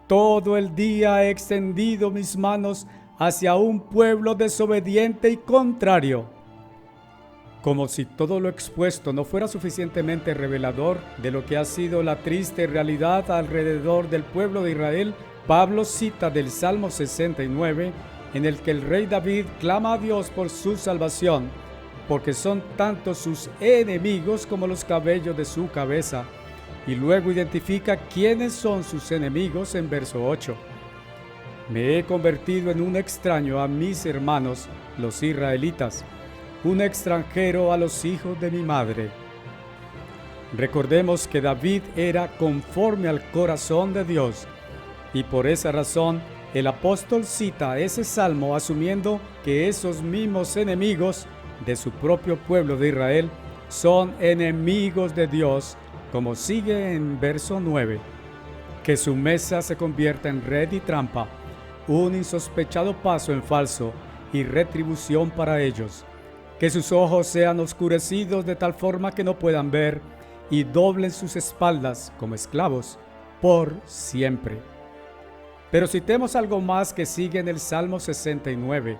todo el día he extendido mis manos hacia un pueblo desobediente y contrario. Como si todo lo expuesto no fuera suficientemente revelador de lo que ha sido la triste realidad alrededor del pueblo de Israel, Pablo cita del Salmo 69, en el que el rey David clama a Dios por su salvación, porque son tanto sus enemigos como los cabellos de su cabeza, y luego identifica quiénes son sus enemigos en verso 8. Me he convertido en un extraño a mis hermanos, los israelitas, un extranjero a los hijos de mi madre. Recordemos que David era conforme al corazón de Dios, y por esa razón el apóstol cita ese salmo asumiendo que esos mismos enemigos de su propio pueblo de Israel son enemigos de Dios, como sigue en verso 9. Que su mesa se convierta en red y trampa, un insospechado paso en falso, y retribución para ellos. Que sus ojos sean oscurecidos de tal forma que no puedan ver, y doblen sus espaldas como esclavos por siempre. Pero citemos algo más que sigue en el Salmo 69.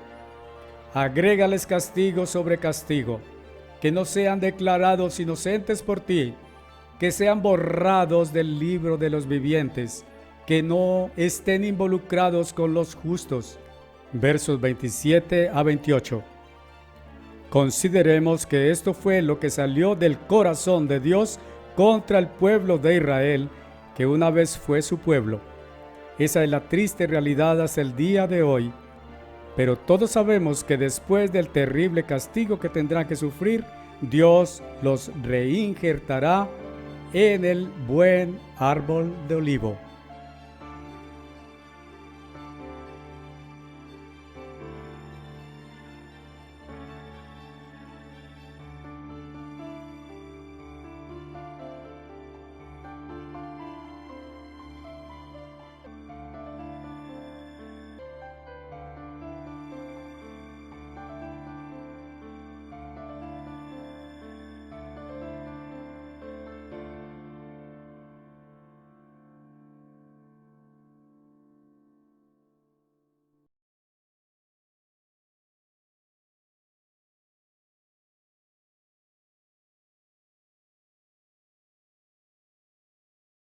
Agrégales castigo sobre castigo, que no sean declarados inocentes por ti, que sean borrados del libro de los vivientes, que no estén involucrados con los justos. Versos 27 a 28. Consideremos que esto fue lo que salió del corazón de Dios contra el pueblo de Israel, que una vez fue su pueblo. Esa es la triste realidad hasta el día de hoy. Pero todos sabemos que después del terrible castigo que tendrán que sufrir, Dios los reinjertará en el buen árbol de olivo.